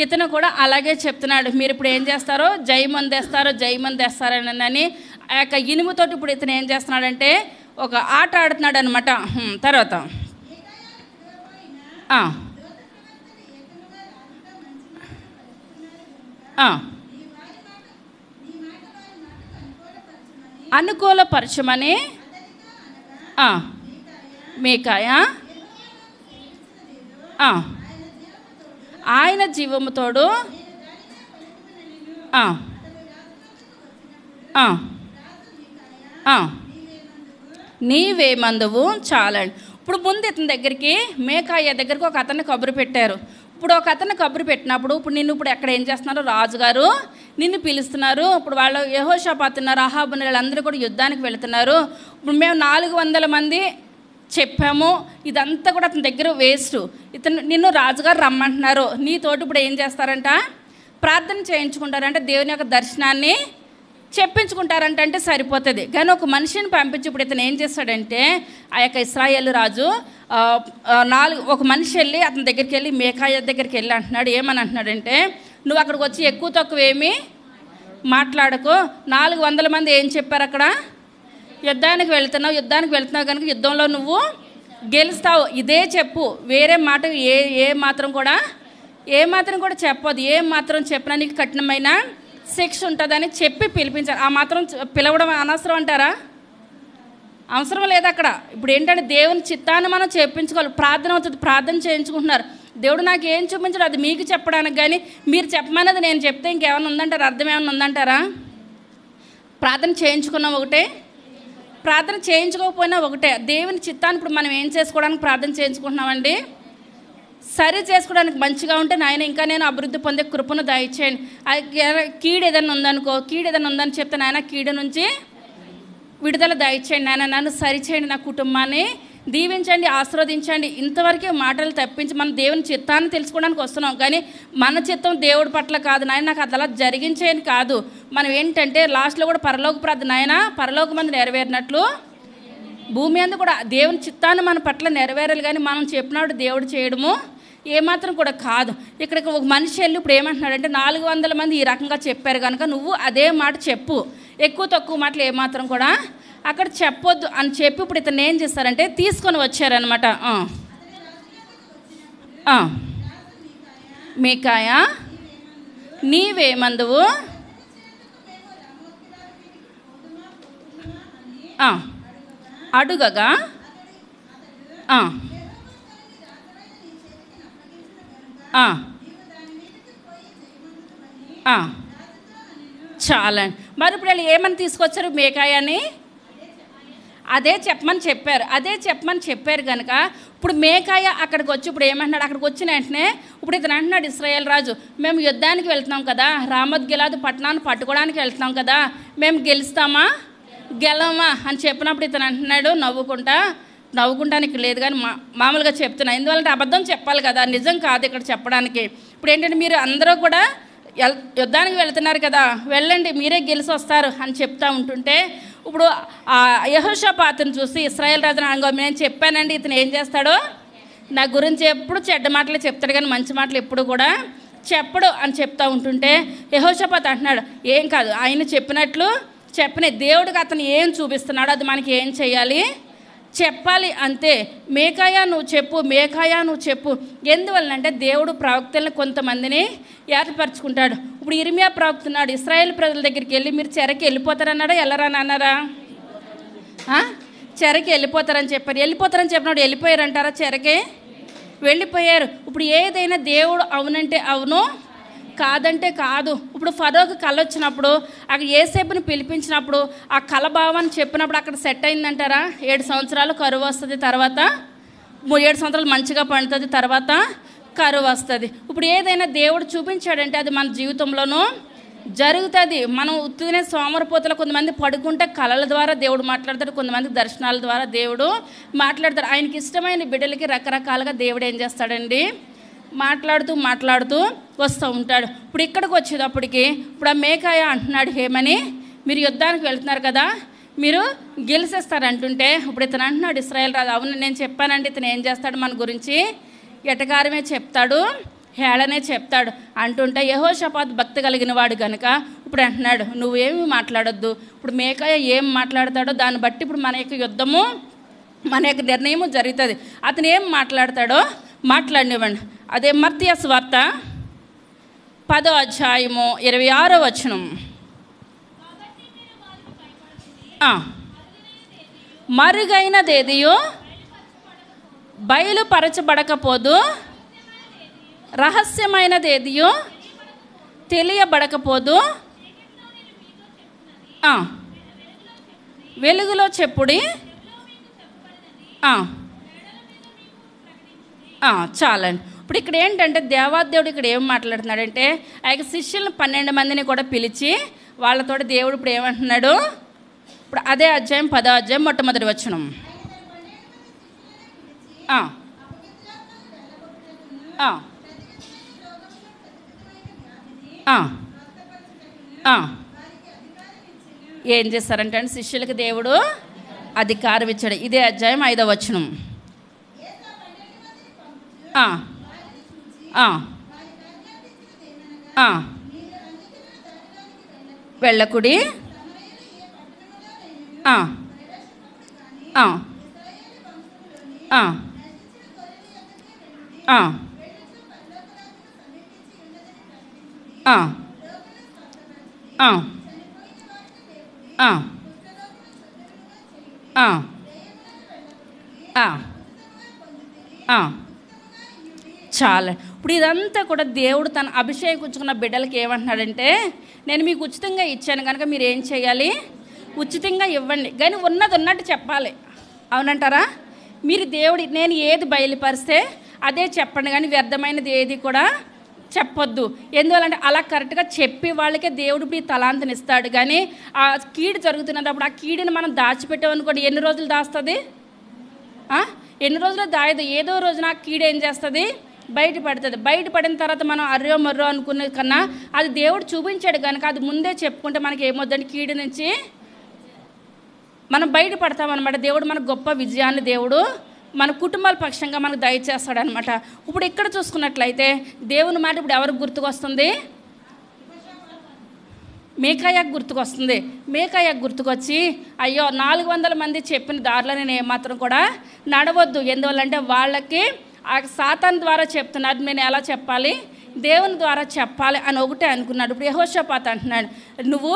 ఇతను కూడా అలాగే చెప్తున్నాడు. మీరు ఇప్పుడు ఏం చేస్తారో జయమందేస్తారని ఆ యొక్క ఇనుముతోటి ఇప్పుడు ఇతను ఏం చేస్తున్నాడంటే ఒక ఆట ఆడుతున్నాడు అనమాట. తర్వాత అనుకూలపరచమని మీకాయ ఆయన జీవముతోడు నీవేమందువు. చాలండి. ఇప్పుడు ముందు ఇతని దగ్గరికి, మీకాయ దగ్గరికి ఒక అతన్ని కబురు పెట్టారు. ఇప్పుడు ఒక అతన్ని కబురు పెట్టినప్పుడు ఇప్పుడు నిన్ను ఇప్పుడు ఎక్కడ ఏం చేస్తున్నారు, రాజుగారు నిన్ను పిలుస్తున్నారు. ఇప్పుడు వాళ్ళు యెహోషాపాతు ఉన్నారు, అహాబు వీళ్ళందరూ కూడా యుద్ధానికి వెళుతున్నారు. ఇప్పుడు మేము 400 మంది చెప్పాము, ఇదంతా కూడా అతని దగ్గర వేస్ట్. నిన్ను రాజుగారు రమ్మంటున్నారు, నీతోటి ఇప్పుడు ఏం చేస్తారంట, ప్రార్థన చేయించుకుంటారంటే దేవుని యొక్క దర్శనాన్ని చెప్పించుకుంటారంట. అంటే సరిపోతుంది. కానీ ఒక మనిషిని పంపించి ఇప్పుడు ఇతను ఏం చేస్తాడంటే, ఆ యొక్క ఇశ్రాయేలు రాజు ఒక మనిషి వెళ్ళి అతని దగ్గరికి వెళ్ళి మేకాయ దగ్గరికి వెళ్ళి అంటున్నాడు, ఏమని అంటున్నాడంటే, నువ్వు అక్కడికి వచ్చి ఎక్కువ తక్కువ ఏమీ మాట్లాడకు. 400 మంది ఏం చెప్పారు అక్కడ, యుద్ధానికి వెళ్తున్నావు కనుక యుద్ధంలో నువ్వు గెలుస్తావు, ఇదే చెప్పు. వేరే మాట ఏ మాత్రం కూడా చెప్పదు. ఏ మాత్రం చెప్పినా నీకు కఠినమైన శిక్ష ఉంటుందని చెప్పి పిలిపించారు. ఆ మాత్రం పిలవడం అనవసరం అంటారా? అవసరం లేదు అక్కడ. ఇప్పుడు ఏంటంటే దేవుని చిత్తాన్ని మనం చెప్పించుకోవాలి. ప్రార్థన అవుతుంది, ప్రార్థన చేయించుకుంటున్నారు. దేవుడు నాకు ఏం చూపించాడు అది మీకు చెప్పడానికి, కానీ మీరు చెప్పమన్నది నేను చెప్తే ఇంకేమైనా ఉందంటారా? అర్థం ఏమైనా ఉందంటారా? ప్రార్థన చేయించుకున్నాం ఒకటే, ప్రార్థన చేయించుకోకపోయినా ఒకటే. దేవుని చిత్తాన్ని ఇప్పుడు మనం ఏం చేసుకోవడానికి ప్రార్థన చేయించుకుంటున్నామండి? సరి చేసుకోవడానికి మంచిగా ఉంటే నాయన ఇంకా నేను అభివృద్ధి పొందే కృపను దయచేయండి. కీడు ఏదైనా ఉందని చెప్తే నాయన కీడు నుంచి విడుదల దయచేయండి, నాయన నన్ను సరిచేయండి, నా కుటుంబాన్ని దీవించండి, ఆశీర్వదించండి. ఇంతవరకే మాటలు తప్పించి మనం దేవుని చిత్తాన్ని తెలుసుకోవడానికి వస్తున్నాం, కానీ మన చిత్తం దేవుడి పట్ల కాదు. నాయన నాకు అలా జరిగించేది కాదు. మనం ఏంటంటే లాస్ట్లో కూడా పరలోక ప్రార్థన, నాయన పరలోకమందు నెరవేరినట్లు భూమి అందు కూడా దేవుని చిత్తాన్ని మన పట్ల నెరవేరాలి, కానీ మనం చెప్పినప్పుడు దేవుడు చేయడము ఏమాత్రం కూడా కాదు. ఇక్కడికి ఒక మనిషి వెళ్ళి ఇప్పుడు ఏమంటున్నాడంటే, 400 మంది ఈ రకంగా చెప్పారు కనుక నువ్వు అదే మాట చెప్పు, ఎక్కువ తక్కువ మాటలు ఏమాత్రం కూడా అక్కడ చెప్పొద్దు అని చెప్పి ఇప్పుడు ఇతను ఏం చేస్తారంటే తీసుకొని వచ్చారనమాట. మీకాయ నీవేమందువు అడుగగా చాలండి. మరి ఇప్పుడు వాళ్ళు ఏమని తీసుకొచ్చారు? మేకాయని అదే చెప్పమని చెప్పారు కనుక ఇప్పుడు మేకాయ అక్కడికి వచ్చి ఇప్పుడు ఏమంటున్నాడు, అక్కడికి వచ్చిన వెంటనే ఇప్పుడు ఇతను అంటున్నాడు, ఇశ్రాయేల్ రాజు మేము యుద్ధానికి వెళ్తున్నాం కదా, రామోత్ గిలాదు పట్టణాన్ని పట్టుకోవడానికి వెళ్తున్నాం కదా, మేము గెలుస్తామా గెలవమా అని చెప్పినప్పుడు ఇతను అంటున్నాడు నవ్వుకుంటానికి లేదు, కానీ మామూలుగా చెప్తున్నా. ఎందువల్లంటే అబద్ధం చెప్పాలి కదా, నిజం కాదు ఇక్కడ చెప్పడానికి. ఇప్పుడు ఏంటంటే మీరు అందరూ కూడా యుద్ధానికి వెళ్తున్నారు కదా, వెళ్ళండి మీరే గెలిచి వస్తారు అని చెప్తా ఉంటుంటే ఇప్పుడు యెహోషాపాతును చూసి ఇశ్రాయేల్ రాజుని అనగా నేను చెప్పానండి ఇతను ఏం చేస్తాడో, నా గురించి ఎప్పుడు చెడ్డ మాటలే చెప్తాడు కానీ మంచి మాటలు ఎప్పుడు కూడా చెప్పడు అని చెప్తా ఉంటుంటే యెహోషాపాతు అంటున్నాడు, ఏం కాదు ఆయన చెప్పినట్లు చెప్పని దేవుడికి అతను ఏం చూపిస్తున్నాడో అది మనకి ఏం చేయాలి చెప్పాలి అంతే. మేకాయ నువ్వు చెప్పు. ఎందువల్లంటే దేవుడు ప్రవక్తలను కొంతమందిని ఏర్పరచుకుంటాడు. ఇప్పుడు ఇర్మియా ప్రవక్తున్నాడు, ఇశ్రాయేల్ ప్రజల దగ్గరికి వెళ్ళి మీరు చెరకి వెళ్ళిపోతారన్నాడా వెళ్ళరని అన్నారా? చెరకి వెళ్ళిపోతారని చెప్పినాడు, వెళ్ళిపోయారంటారా? చెరకే వెళ్ళిపోయారు. ఇప్పుడు ఏదైనా దేవుడు అవునంటే అవును, కాదంటే కాదు. ఇప్పుడు ఫరోకు కళ వచ్చినప్పుడు అక్కడ యేసేపుని పిలిపించినప్పుడు ఆ కళ భావాన్ని చెప్పినప్పుడు అక్కడ సెట్ అయిందంటారా? 7 సంవత్సరాలు కరువు వస్తుంది, తర్వాత 7 సంవత్సరాలు మంచిగా పండుతుంది, తర్వాత కరువు వస్తుంది. ఇప్పుడు ఏదైనా దేవుడు చూపించాడంటే అది మన జీవితంలోనూ జరుగుతుంది. మనం ఉత్తినే సోమరిపోతులు కొంతమంది పడుకుంటే కళల ద్వారా దేవుడు మాట్లాడతాడు, కొంతమంది దర్శనాల ద్వారా దేవుడు మాట్లాడతాడు. ఆయనకి ఇష్టమైన బిడ్డలకి రకరకాలుగా దేవుడు ఏం చేస్తాడండి మాట్లాడుతూ వస్తూ ఉంటాడు. ఇప్పుడు ఇక్కడికి వచ్చేటప్పటికి ఇప్పుడు ఆ మేకాయ అంటున్నాడు, ఏమని మీరు యుద్ధానికి వెళ్తున్నారు కదా మీరు గెలిచేస్తారంటుంటే ఇప్పుడు ఇతను అంటున్నాడు ఇశ్రాయేల్ రాజు, అవును నేను చెప్పానండి ఇతను ఏం చేస్తాడు మన గురించి ఎటకారమే చెప్తాడు, హేళనే చెప్తాడు అంటుంటే యెహోషాపాతు భక్తి కలిగిన వాడు కనుక ఇప్పుడు అంటున్నాడు నువ్వేమి మాట్లాడొద్దు. ఇప్పుడు మేకాయ ఏం మాట్లాడతాడో దాన్ని బట్టి ఇప్పుడు మన యొక్క యుద్ధము మన యొక్క నిర్ణయము జరుగుతుంది. అతను ఏం మాట్లాడతాడో మాట్లాడినివ్వండి. అదే మత్తయి సువార్త 10వ అధ్యాయము 26వ వచనం. మరుగైనదేదియో బయలుపరచబడకపోదు, రహస్యమైనదేదియో తెలియబడకపోదు, వెలుగులో చెప్పుడి. చాలండి. ఇప్పుడు ఇక్కడ ఏంటంటే దేవాదేవుడు ఇక్కడ ఏం మాట్లాడుతున్నాడంటే ఆ యొక్క శిష్యులను 12 మందిని కూడా పిలిచి వాళ్ళతో దేవుడు ఇప్పుడు ఏమంటున్నాడు, ఇప్పుడు అదే అధ్యాయం 10వ అధ్యాయం మొట్టమొదటి వచనం. ఆ, ఆ, ఆ, ఆ. ఏం చేస్తారంటే అండి, శిష్యులకి దేవుడు అధికారం ఇచ్చాడు. ఇదే అధ్యాయం 5వ వచనం. ఆ, ఆ, ఆ. వెళ్ళకుడి. ఆ, ఆ, ఆ, ఆ, ఆ, ఆ, ఆ, ఆ, ఆ, ఆ. చాలా. ఇప్పుడు ఇదంతా కూడా దేవుడు తన అభిషేకించుకున్న బిడ్డలకి ఏమంటున్నాడంటే, నేను మీకు ఉచితంగా ఇచ్చాను కనుక మీరు ఏం చేయాలి, ఉచితంగా ఇవ్వండి, కానీ ఉన్నది ఉన్నట్టు చెప్పాలి. అవునంటారా? మీరు దేవుడి నేను ఏది బయలుపరిస్తే అదే చెప్పండి, కానీ వ్యర్థమైనది ఏది కూడా చెప్పొద్దు. ఎందువల్లంటే అలా కరెక్ట్గా చెప్పి వాళ్ళకే దేవుడు ఇప్పుడు ఈ తలాంతని ఇస్తాడు. కానీ ఆ కీడు జరుగుతున్నప్పుడు ఆ కీడుని మనం దాచిపెట్టామనుకోండి, ఎన్ని రోజులు దాస్తుంది? ఎన్ని రోజులు దాయదు. ఏదో రోజున ఆ కీడు ఏం చేస్తుంది, బయటపడుతుంది. బయటపడిన తర్వాత మనం అర్రో మర్రో అనుకునే కన్నా అది దేవుడు చూపించాడు కనుక అది ముందే చెప్పుకుంటే మనకి ఏమొద్దండి, కీడు నుంచి మనం బయటపడతామన్నమాట. దేవుడు మనకు గొప్ప విజయాన్ని దేవుడు మన కుటుంబాల పక్షంగా మనకు దయచేస్తాడనమాట. ఇప్పుడు ఇక్కడ చూసుకున్నట్లయితే దేవుని మాట ఇప్పుడు ఎవరికి గుర్తుకొస్తుంది? మేకాయాకు గుర్తుకొస్తుంది. మేకాయాకు గుర్తుకొచ్చి, అయ్యో 400 మంది చెప్పిన దారిలో నేను ఏమాత్రం కూడా నడవద్దు. ఎందువల్లంటే వాళ్ళకి ఆ సాతాను ద్వారా చెప్తున్నారు, నేను ఎలా చెప్పాలి, దేవుని ద్వారా చెప్పాలి అని ఒకటే అనుకున్నాడు. ఇప్పుడు యెహోషాపాతు అంటున్నాడు, నువ్వు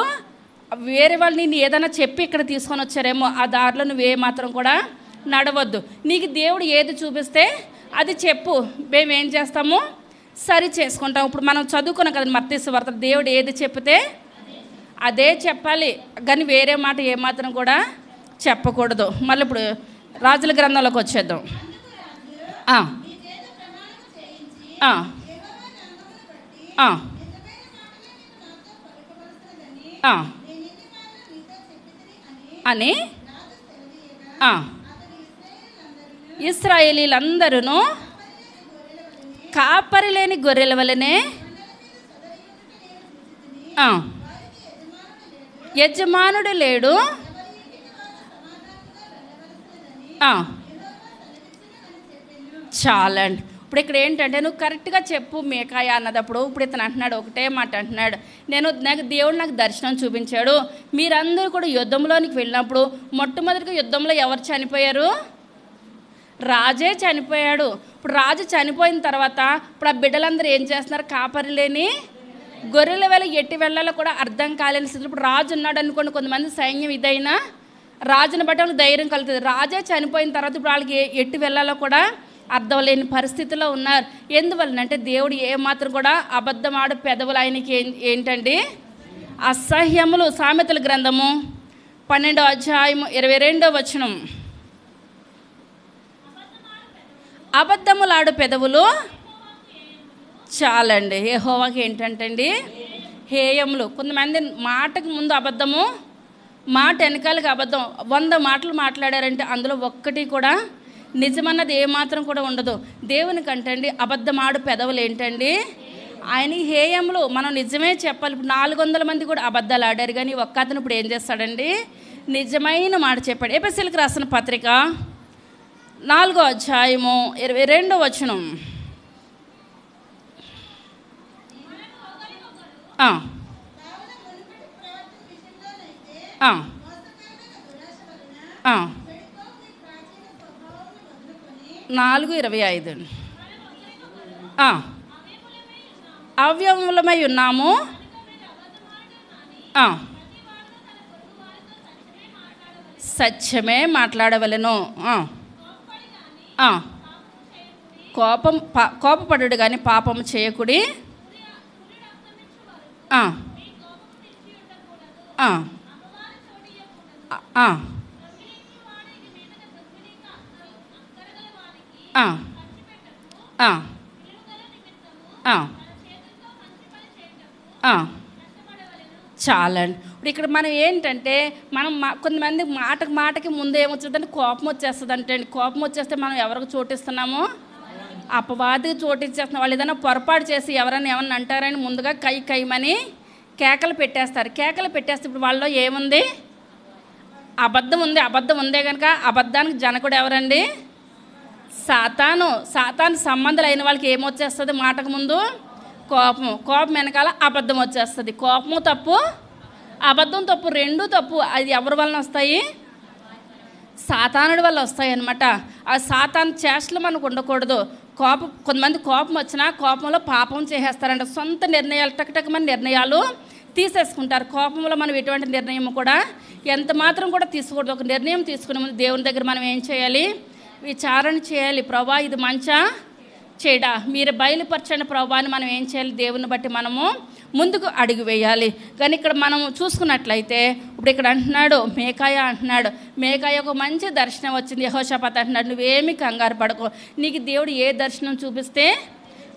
వేరే వాళ్ళు నేను ఏదైనా చెప్పి ఇక్కడ తీసుకొని వచ్చారేమో, ఆ దారిలో నువ్వు ఏమాత్రం కూడా నడవద్దు. నీకు దేవుడు ఏది చూపిస్తే అది చెప్పు, మేమేం చేస్తాము, సరి చేసుకుంటాం. ఇప్పుడు మనం చదువుకున్నాం కదా మత్తయి సువార్త, దేవుడు ఏది చెప్తే అదే చెప్పాలి, కానీ వేరే మాట ఏమాత్రం కూడా చెప్పకూడదు. మళ్ళీ ఇప్పుడు రాజుల గ్రంథంలోకి వచ్చేద్దాం. ఆ, ఆ, ఆ, ఆ అని ఇశ్రాయేలీలందరూ కాపరి లేని గొర్రెల వలనే యజమానుడు లేడు, చాలండి. ఇప్పుడు ఇక్కడ ఏంటంటే నువ్వు కరెక్ట్గా చెప్పు మేకాయ అన్నదప్పుడు ఇప్పుడు ఇతను అంటున్నాడు, ఒకటే మాట అంటున్నాడు, నాకు దేవుడు నాకు దర్శనం చూపించాడు. మీరందరూ కూడా యుద్ధంలోనికి వెళ్ళినప్పుడు మొట్టమొదటిగా యుద్ధంలో ఎవరు చనిపోయారు? రాజే చనిపోయాడు. ఇప్పుడు రాజు చనిపోయిన తర్వాత ఇప్పుడు ఆ బిడ్డలందరూ ఏం చేస్తున్నారు? కాపరి లేని గొర్రెల వేళ ఎట్టి వెళ్ళాలో కూడా అర్థం కాలేని స్థితిలో ఇప్పుడు రాజు ఉన్నాడు అనుకోండి, కొంతమంది సైన్యం ఇదైనా రాజుని బట్టి వాళ్ళకి ధైర్యం కలుగుతుంది. రాజే చనిపోయిన తర్వాత ఇప్పుడు వాళ్ళకి ఎట్టి వెళ్ళాలో కూడా అర్థం లేని పరిస్థితిలో ఉన్నారు. ఎందువలనంటే దేవుడు ఏమాత్రం కూడా అబద్ధం ఆడు పెదవులు ఆయనకి ఏంటండి అసహ్యములు. సామెతల గ్రంథము 12వ అధ్యాయం 22వ వచనం, అబద్ధములాడు పెదవులు చాలండి యెహోవాకి ఏంటంటండి హేయములు. కొంతమంది మాటకు ముందు అబద్ధము, మాట వెనకాలకి అబద్ధం, 100 మాటలు మాట్లాడారంటే అందులో ఒక్కటి కూడా నిజమన్నది ఏమాత్రం కూడా ఉండదు. దేవునికి అంటండి అబద్ధమాడు పెదవులు ఏంటండి ఆయన హేయములు. మనం నిజమే చెప్పాలి. ఇప్పుడు 400 మంది కూడా అబద్ధాలు ఆడారు, కానీ ఒక్క అతను ఇప్పుడు ఏం చేస్తాడండి నిజమైన మాట చెప్పాడు. ఎఫెసీయులకు రాసిన పత్రిక 4వ అధ్యాయము 22వ వచనం, ఆ, ఆ, ఆ, 4:25 అవ్యములమై ఉన్నాము, సత్యమే మాట్లాడవలెను, కోపపడు కానీ పాపము చేయకుడి, చాలండి. ఇప్పుడు ఇక్కడ మనం ఏంటంటే మనం కొంతమంది మాటకి ముందు ఏమొచ్చిందంటే కోపం వచ్చేస్తుంది అంటే అండి. కోపం వచ్చేస్తే మనం ఎవరికి చోటిస్తున్నాము? అపవాదికి చోటిచ్చేస్తున్నాం. వాళ్ళు ఏదైనా పొరపాటు చేసి ఎవరైనా ఏమన్నా అంటారని ముందుగా కైమని కేకలు పెట్టేస్తారు. కేకలు పెట్టేస్తే ఇప్పుడు వాళ్ళలో ఏముంది? అబద్ధం ఉంది. అబద్ధం ఉందే కనుక అబద్ధానికి జనకుడు ఎవరండి? సాతాను. సంబంధాలు అయిన వాళ్ళకి ఏమొచ్చేస్తుంది? మాటకు ముందు కోపం వెనకాల అబద్ధం వచ్చేస్తుంది. కోపము తప్పు, అబద్ధం తప్పు, రెండు తప్పు. అది ఎవరి వలన వస్తాయి? సాతానుడి వల్ల వస్తాయి అన్నమాట. ఆ సాతాను చేష్టలు మనకు ఉండకూడదు. కొంతమంది కోపం వచ్చినా కోపంలో పాపం చేసేస్తారంట. సొంత నిర్ణయాలు టకటకమని నిర్ణయాలు తీసేసుకుంటారు. కోపంలో మనం ఎటువంటి నిర్ణయం కూడా ఎంత మాత్రం కూడా తీసుకోకూడదు. ఒక నిర్ణయం తీసుకునే ముందు దేవుని దగ్గర మనం ఏం చేయాలి? విచారణ చేయాలి. ప్రభా ఇది మంచా చెడా, మీరు బయలుపరచండి ప్రభా అని మనం ఏం చేయాలి? దేవుని బట్టి మనము ముందుకు అడుగు వేయాలి. కానీ ఇక్కడ మనం చూసుకున్నట్లయితే ఇప్పుడు ఇక్కడ అంటున్నాడు మేకాయ అంటున్నాడు. మేకాయ ఒక మంచి దర్శనం వచ్చింది. యెహోషాపాతు అంటున్నాడు నువ్వేమి కంగారు పడకు, నీకు దేవుడు ఏ దర్శనం చూపిస్తే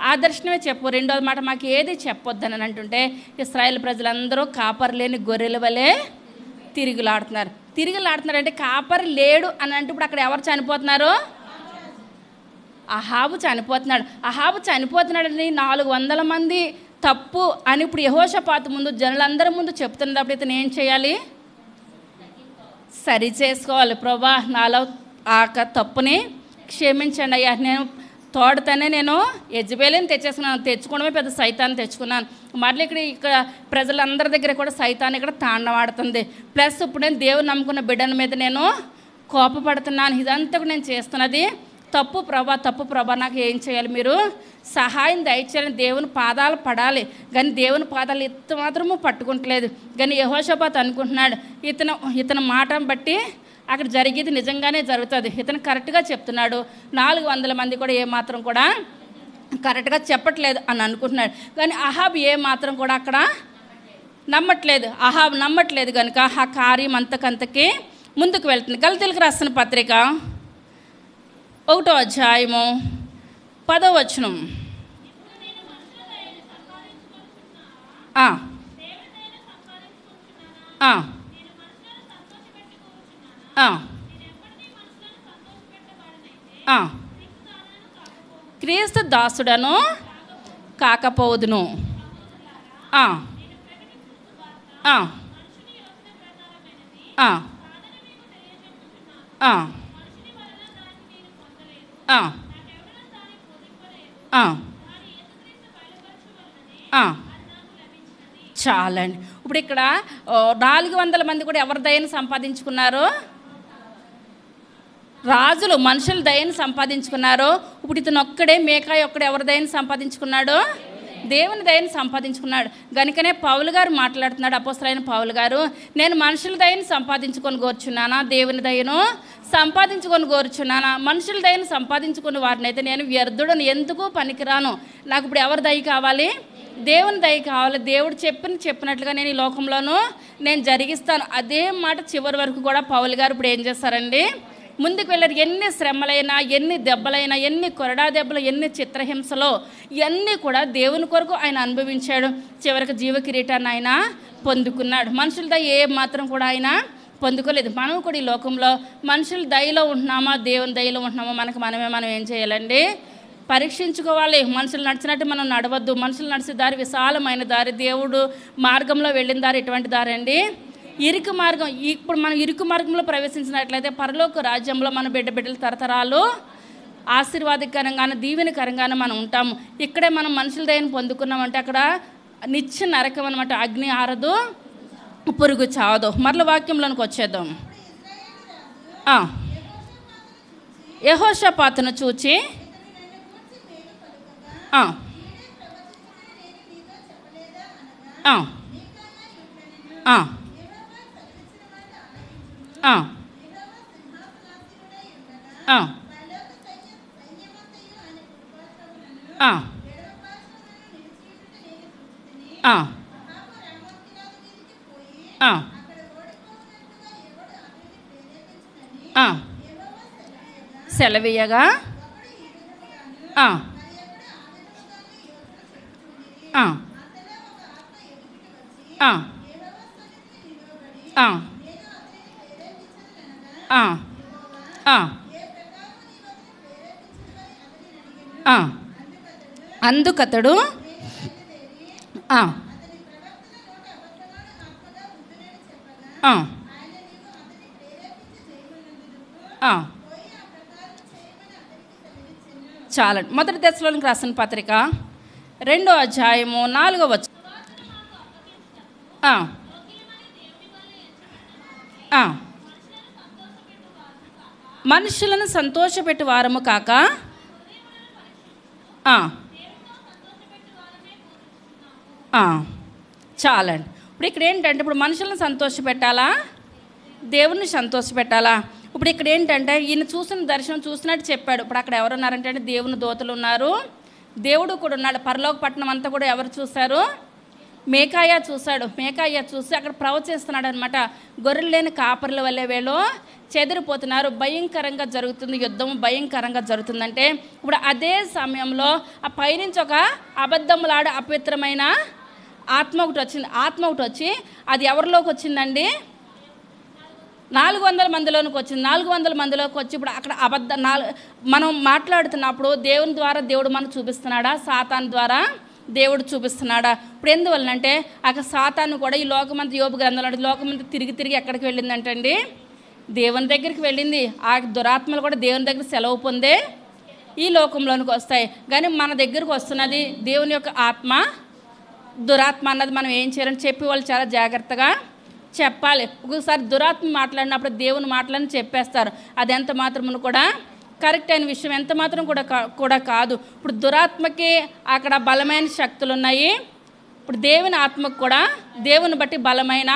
ఆ దర్శనమే చెప్పు. రెండోది మాట మాకు ఏది చెప్పొద్దని అంటుంటే ఇశ్రాయేలు ప్రజలందరూ కాపరి లేని గొర్రెల వలె తిరుగులాడుతున్నారు అంటే కాపరి లేడు అని అంటే ఇప్పుడు అక్కడ ఎవరు చనిపోతున్నారు? అహాబు చనిపోతున్నాడని 400 మంది తప్పు అని ఇప్పుడు యెహోషాపాతు ముందు జనులందరి ముందు చెప్తున్నప్పుడు ఇతను ఏం చేయాలి? సరి చేసుకోవాలి. ప్రభా నాలో ఆ తప్పుని క్షమించండి అయ్యా, నేను తోడుతోనే నేను యెజబెలుని తెచ్చుకోవడమే పెద్ద సైతాన్ని తెచ్చుకున్నాను. మళ్ళీ ఇక్కడ ప్రజలందరి దగ్గర కూడా సైతాన్ని ఇక్కడ తాండవాడుతుంది. ప్లస్ ఇప్పుడు నేను దేవుని నమ్ముకున్న బిడ్డల మీద నేను కోపపడుతున్నాను. ఇదంతా కూడా నేను చేస్తున్నది తప్పు ప్రభా నాకు ఏం చేయాలి? మీరు సహాయం దయచేయాలని దేవుని పాదాలు పడాలి. కానీ దేవుని పాదాలు ఇంత మాత్రము పట్టుకుంటలేదు. కానీ యెహోషాపాతు అనుకుంటున్నాడు ఇతను మాటను బట్టి అక్కడ జరిగేది నిజంగానే జరుగుతుంది. ఇతను కరెక్ట్గా చెప్తున్నాడు. 400 మంది కూడా ఏమాత్రం కూడా కరెక్ట్గా చెప్పట్లేదు అని అనుకుంటున్నాడు. కానీ అహాబ్ ఏమాత్రం కూడా అక్కడ నమ్మట్లేదు కనుక ఆ కార్యం అంతకంతకి ముందుకు వెళ్తుంది. గలతీయులకు రాసిన పత్రిక 1వ అధ్యాయము 10వ వచనం. క్రీస్తు దాసుడను కాకపోదును. చాలండి. ఇప్పుడు ఇక్కడ 400 మంది కూడా ఎవరి దయని సంపాదించుకున్నారు? రాజులు మనుషుల దయని సంపాదించుకున్నారు. ఇప్పుడు ఇతను ఒక్కడే మేకాయ ఒక్కడే ఎవరి దయని సంపాదించుకున్నాడు? దేవుని దయని సంపాదించుకున్నాడు. కనుకనే పౌలు గారు మాట్లాడుతున్నాడు, అపోస్తలుడైన పౌలు గారు, నేను మనుషుల దయని సంపాదించుకొని కోరుచున్నానా, దేవుని దయను సంపాదించుకొని కోరుచున్నానా? మనుషుల దయను సంపాదించుకుని వారిని అయితే నేను వ్యర్థుడను, ఎందుకు పనికిరాను. నాకు ఇప్పుడు ఎవరి దయ కావాలి? దేవుని దయ కావాలి. దేవుడు చెప్పినట్లుగా నేను ఈ లోకంలోనూ నేను జరిగిస్తాను. అదే మాట చివరి వరకు కూడా పౌలు గారు ఇప్పుడు ఏం చేస్తారండి? ముందుకు వెళ్ళారు. ఎన్ని శ్రమలైనా, ఎన్ని దెబ్బలైనా, ఎన్ని కొరడా దెబ్బలు, ఎన్ని చిత్రహింసలో ఇవన్నీ కూడా దేవుని కొరకు ఆయన అనుభవించాడు. చివరికి జీవ కిరీటాన్ని ఆయన పొందుకున్నాడు. మనుషుల దయ ఏ మాత్రం కూడా ఆయన పొందుకోలేదు. మనం కూడా ఈ లోకంలో మనుషుల దయలో ఉంటున్నామా, దేవుని దయలో ఉంటున్నామా, మనం ఏం చేయాలండి? పరీక్షించుకోవాలి. మనుషులు నడిచినట్టు మనం నడవద్దు. మనుషులు నడిచే దారి విశాలమైన దారి, దేవుడు మార్గంలో వెళ్ళిన దారి ఎటువంటి దారి అండి? ఇరుకు మార్గం. ఇప్పుడు మనం ఇరుకు మార్గంలో ప్రవేశించినట్లయితే పరలోక రాజ్యంలో మన బిడ్డలు తరతరాలు ఆశీర్వాదకరంగాను దీవెనకరంగాను మనం ఉంటాము. ఇక్కడే మనం మనుషుల దయను పొందుకున్నామంటే అక్కడ నిత్య నరకం అనమాట. అగ్ని ఆరదు, పురుగు చావదు. మరల వాక్యంలోనికి వచ్చేద్దాం. యెహోషాపాతును చూచి సెలవీయగా ఆ, ఆ, ఆ, ఆ. అందుకతడు ఆ, ఆ, ఆ. చాలండి. మొదటి దశలోనికి రాసిన పత్రిక 2వ అధ్యాయము 4వ వచనం. ఆ, ఆ. మనుషులను సంతోషపెట్టు వారము కాక ఆ, ఆ. చాలండి. ఇప్పుడు ఇక్కడ ఏంటంటే ఇప్పుడు మనుషులను సంతోషపెట్టాలా, దేవుణ్ణి సంతోషపెట్టాలా? ఇప్పుడు ఇక్కడ ఏంటంటే ఈయన చూసిన దర్శనం చూసినట్టు చెప్పాడు. ఇప్పుడు అక్కడ ఎవరు ఉన్నారంటే దేవుని దూతలు ఉన్నారు, దేవుడు కూడా ఉన్నాడు. పరలోక పట్టణం అంతా కూడా ఎవరు చూశారు? మేకాయ చూశాడు. మేకాయ చూసి అక్కడ ప్రవచిస్తున్నాడు అనమాట. గొర్రెలు లేని కాపర్ల వల్లే వీళ్ళు చెదిరిపోతున్నారు, భయంకరంగా జరుగుతుంది, యుద్ధం భయంకరంగా జరుగుతుందంటే ఇప్పుడు అదే సమయంలో ఆ పైనుంచి ఒక అబద్ధములాడే అపవిత్రమైన ఆత్మ ఒకటి వచ్చింది. ఆత్మ ఒకటి వచ్చి అది ఎవరిలోకి వచ్చిందండి? 400 మందిలోనికి వచ్చింది. 400 మందిలోకి వచ్చి ఇప్పుడు అక్కడ మనం మాట్లాడుతున్నప్పుడు దేవుని ద్వారా దేవుడు మనకు చూపిస్తున్నాడా, సాతాను ద్వారా దేవుడు చూపిస్తున్నాడా? ఇప్పుడు ఎందువలనంటే అక్కడ సాతాను కూడా ఈ లోకమంతా యోబు గ్రంథంలో లోకమంతా తిరిగి తిరిగి ఎక్కడికి వెళ్ళిందంటే అండి, దేవుని దగ్గరికి వెళ్ళింది. ఆ దురాత్మలు కూడా దేవుని దగ్గర సెలవు పొందే ఈ లోకంలోనికి వస్తాయి. కానీ మన దగ్గరకు వస్తున్నది దేవుని యొక్క ఆత్మ, దురాత్మ అన్నది మనం ఏం చేయాలని చెప్పి వాళ్ళు చాలా జాగ్రత్తగా చెప్పాలి. ఒకసారి దురాత్మ మాట్లాడినప్పుడు దేవుని మాటలని చెప్పేస్తారు. అది ఎంత మాత్రమును కూడా కరెక్ట్ అయిన విషయం ఎంత మాత్రం కూడా కాదు. ఇప్పుడు దురాత్మకి అక్కడ బలమైన శక్తులు ఉన్నాయి. ఇప్పుడు దేవుని ఆత్మకు కూడా దేవుని బట్టి బలమైన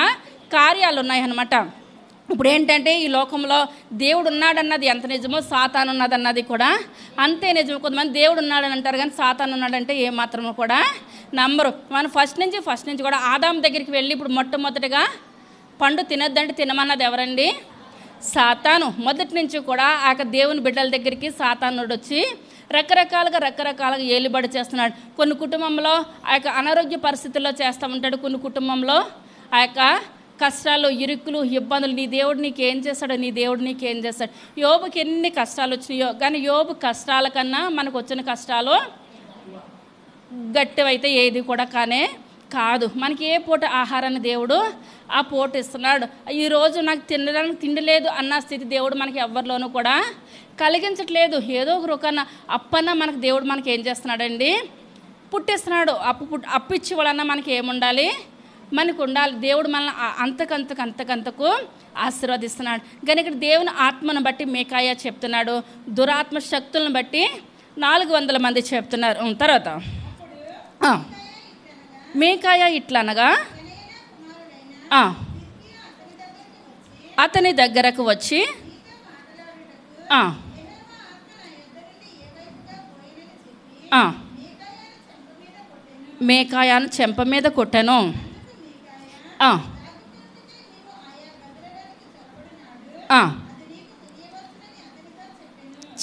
కార్యాలు ఉన్నాయి అన్నమాట. ఇప్పుడు ఏంటంటే ఈ లోకంలో దేవుడు ఉన్నాడన్నది ఎంత నిజమో సాతాను ఉన్నదన్నది కూడా అంతే నిజం. కొంతమంది దేవుడు ఉన్నాడని అంటారు కానీ సాతాను ఉన్నాడంటే ఏమాత్రమో కూడా నమ్మరు. మనం ఫస్ట్ నుంచి కూడా ఆదాము దగ్గరికి వెళ్ళి ఇప్పుడు మొట్టమొదటిగా పండు తినొద్దంటే తినమన్నది ఎవరండి? సాతాను. మొదటి నుంచి కూడా ఆ దేవుని బిడ్డల దగ్గరికి సాతానుడు వచ్చి రకరకాలుగా ఏలుబడి చేస్తున్నాడు. కొన్ని కుటుంబంలో ఆ యొక్క అనారోగ్య పరిస్థితుల్లో చేస్తూ ఉంటాడు. కొన్ని కుటుంబంలో ఆ యొక్క కష్టాలు, ఇరుకులు, ఇబ్బందులు, నీ దేవుడు నీకేం చేస్తాడో, నీ దేవుడు నీకేం చేస్తాడు. యోబుకి ఎన్ని కష్టాలు వచ్చినాయో, కానీ యోబు కష్టాల కన్నా మనకు వచ్చిన కష్టాలు గట్టివైతే ఏది కూడా కానే కాదు. మనకి ఏ పూట ఆహారాన్ని దేవుడు ఆ పూట ఇస్తున్నాడు. ఈరోజు నాకు తినడానికి తిండి లేదు అన్న స్థితి దేవుడు మనకి ఎవరిలోనూ కూడా కలిగించట్లేదు. ఏదో ఒక రకన్న అప్పన్నా మనకు దేవుడు మనకి ఏం చేస్తున్నాడండి? పుట్టిస్తున్నాడు. అప్పు ఇచ్చి వాళ్ళన్నా మనకి ఏముండాలి? మనకు ఉండాలి. దేవుడు మనల్ని అంతకంతకు ఆశీర్వదిస్తున్నాడు. కానీ ఇక్కడ దేవుని ఆత్మను బట్టి మేకాయ చెప్తున్నాడు, దురాత్మ శక్తులను బట్టి 400 మంది చెప్తున్నారు. తర్వాత మేకాయ ఇట్లనగా అతని దగ్గరకు వచ్చి మేకాయను చెంప మీద కొట్టాను.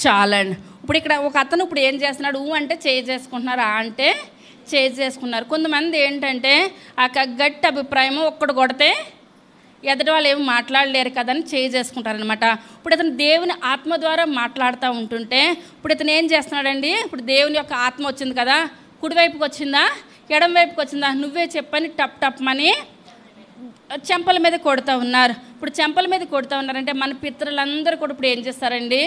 చాలండి. ఇప్పుడు ఇక్కడ ఒక అతను ఇప్పుడు ఏం చేస్తున్నాడు? అంటే చేయి చేసుకుంటున్నారు, అంటే చేయి చేసుకున్నారు. కొంతమంది ఏంటంటే ఆ గట్టి అభిప్రాయము ఒక్కడు కొడితే ఎదుటి వాళ్ళు ఏమి మాట్లాడలేరు కదని చేయి చేసుకుంటారనమాట. ఇప్పుడు ఇతను దేవుని ఆత్మ ద్వారా మాట్లాడుతూ ఉంటుంటే ఇప్పుడు ఇతను ఏం చేస్తున్నాడండి? ఇప్పుడు దేవుని యొక్క ఆత్మ వచ్చింది కదా, కుడివైపుకి వచ్చిందా ఎడం వైపుకి వచ్చిందా నువ్వే చెప్పని టప్మని చెంపల మీద కొడుతూ ఉన్నారు. ఇప్పుడు చెంపల మీద కొడుతూ ఉన్నారంటే మన పితరులందరూ కూడా ఇప్పుడు ఏం చేస్తారండి?